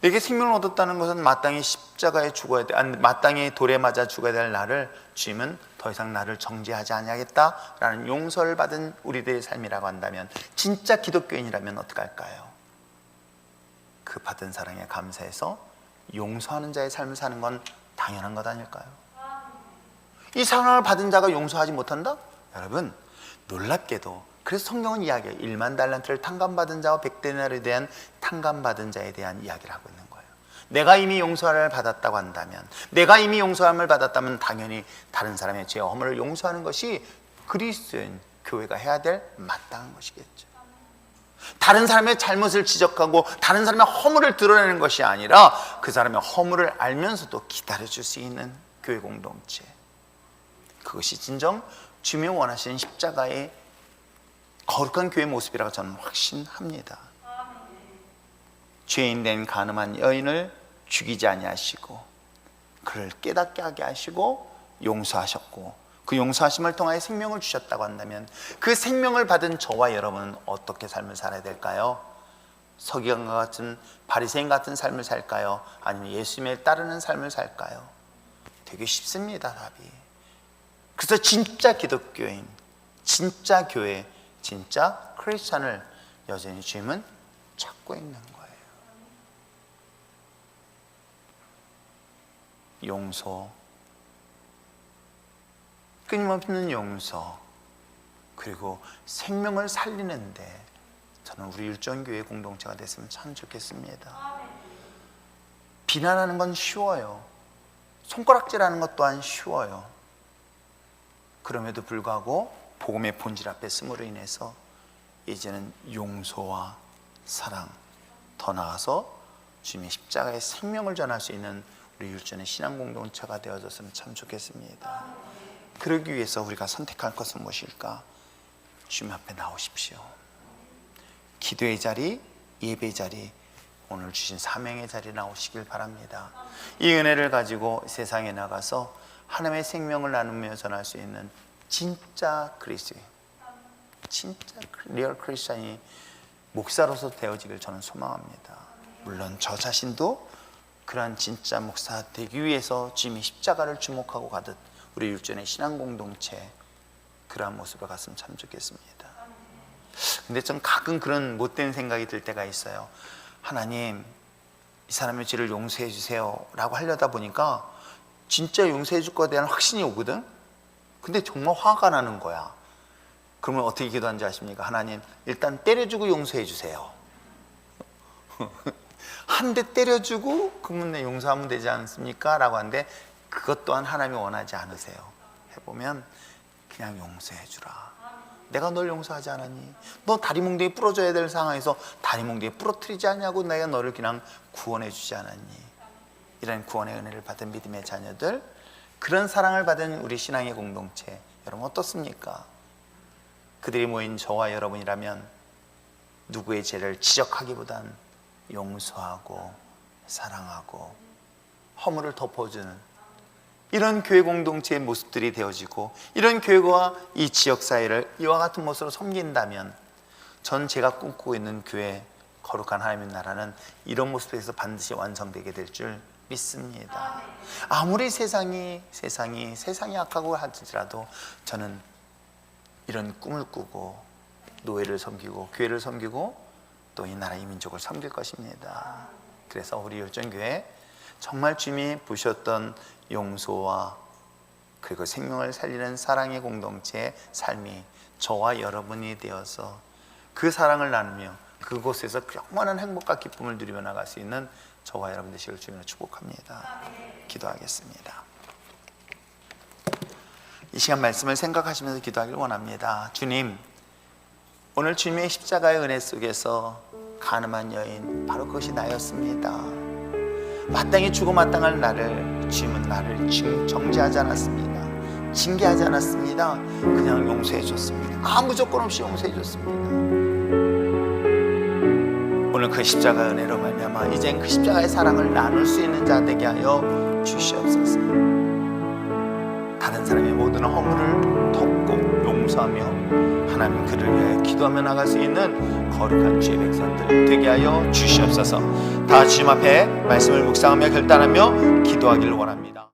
내게 생명을 얻었다는 것은 마땅히 십자가에 죽어야 돼, 마땅히 돌에 맞아 죽어야 될 나를 주님은 더 이상 나를 정죄하지 아니하겠다라는 용서를 받은 우리들의 삶이라고 한다면, 진짜 기독교인이라면 어떻게 할까요? 그 받은 사랑에 감사해서 용서하는 자의 삶을 사는 건 당연한 것 아닐까요? 이 사랑을 받은 자가 용서하지 못한다? 여러분, 놀랍게도 그래서 성경은 이야기해요. 1만 달란트를 탕감받은 자와 100데나리에 대한 탕감받은 자에 대한 이야기를 하고 있는 거예요. 내가 이미 용서를 받았다고 한다면, 내가 이미 용서함을 받았다면 당연히 다른 사람의 죄와 허물을 용서하는 것이 그리스도인 교회가 해야 될 마땅한 것이겠죠. 다른 사람의 잘못을 지적하고 다른 사람의 허물을 드러내는 것이 아니라 그 사람의 허물을 알면서도 기다려줄 수 있는 교회 공동체, 그것이 진정 주님이 원하시는 십자가의 거룩한 교회 모습이라고 저는 확신합니다. 죄인 된 간음한 여인을 죽이지 아니하시고 그를 깨닫게 하게 하시고 용서하셨고, 그 용서하심을 통하여 생명을 주셨다고 한다면 그 생명을 받은 저와 여러분은 어떻게 삶을 살아야 될까요? 서기관과 같은, 바리새인 같은 삶을 살까요? 아니면 예수님을 따르는 삶을 살까요? 되게 쉽습니다, 답이. 그래서 진짜 기독교인, 진짜 교회, 진짜 크리스찬을 여전히 주님은 찾고 있는 거예요. 용서, 끊임없는 용서, 그리고 생명을 살리는데 저는 우리 율전교회 공동체가 됐으면 참 좋겠습니다. 비난하는 건 쉬워요. 손가락질하는 것 또한 쉬워요. 그럼에도 불구하고 복음의 본질 앞에 서므로 인해서 이제는 용서와 사랑, 더 나아가서 주님의 십자가의 생명을 전할 수 있는 우리 율전의 신앙 공동체가 되어졌으면 참 좋겠습니다. 그러기 위해서 우리가 선택할 것은 무엇일까? 주님 앞에 나오십시오. 기도의 자리, 예배의 자리, 오늘 주신 사명의 자리에 나오시길 바랍니다. 이 은혜를 가지고 세상에 나가서 하나님의 생명을 나누며 전할 수 있는 진짜 그리스도인, 진짜 리얼 크리스찬이 목사로서 되어지길 저는 소망합니다. 물론 저 자신도 그러한 진짜 목사 되기 위해서 주님의 십자가를 주목하고 가듯 우리 율전의 신앙 공동체 그러한 모습을 갔으면 참 좋겠습니다. 근데 좀 가끔 그런 못된 생각이 들 때가 있어요. 하나님, 이 사람의 죄를 용서해 주세요 라고 하려다 보니까 진짜 용서해 줄 거에 대한 확신이 오거든. 근데 정말 화가 나는 거야. 그러면 어떻게 기도하는지 아십니까? 하나님, 일단 때려주고 용서해 주세요. 한 대 때려주고 그러면 내 용서하면 되지 않습니까? 라고 하는데 그것 또한 하나님이 원하지 않으세요. 해보면 그냥 용서해 주라. 내가 널 용서하지 않았니? 너 다리 몽둥이 부러져야 될 상황에서 다리 몽둥이 부러뜨리지 않냐고 내가 너를 그냥 구원해 주지 않았니? 이런 구원의 은혜를 받은 믿음의 자녀들, 그런 사랑을 받은 우리 신앙의 공동체, 여러분 어떻습니까? 그들이 모인 저와 여러분이라면 누구의 죄를 지적하기보단 용서하고 사랑하고 허물을 덮어주는 이런 교회 공동체의 모습들이 되어지고, 이런 교회와 이 지역사회를 이와 같은 모습으로 섬긴다면 전 제가 꿈꾸고 있는 교회, 거룩한 하나님의 나라는 이런 모습에서 반드시 완성되게 될 줄 믿습니다. 아무리 세상이 악하고 할지라도 저는 이런 꿈을 꾸고 노예를 섬기고 교회를 섬기고 또 이 나라 이 민족을 섬길 것입니다. 그래서 우리 율전교회 정말 주님이 부셨던 용서와 그리고 생명을 살리는 사랑의 공동체의 삶이 저와 여러분이 되어서 그 사랑을 나누며 그곳에서 영원한 행복과 기쁨을 누리며 나갈 수 있는 저와 여러분 되시길 주님으로 축복합니다. 기도하겠습니다. 이 시간 말씀을 생각하시면서 기도하길 원합니다. 주님, 오늘 주님의 십자가의 은혜 속에서 가늠한 여인, 바로 그것이 나였습니다. 마땅히 죽어 마땅할 나를 주님은 나를 정죄하지 않았습니다. 징계하지 않았습니다. 그냥 용서해 줬습니다. 아무 조건 없이 용서해 줬습니다. 오늘 그 십자가의 은혜로 말미암아 이젠 그 십자가의 사랑을 나눌 수 있는 자 되게 하여 주시옵소서. 다른 사람의 모든 허물을 덮고 용서하며 하나님 그를 위하여 기도하며 나갈 수 있는 거룩한 주의 백성들 되게 하여 주시옵소서. 다 주님 앞에 말씀을 묵상하며 결단하며 기도하기를 원합니다.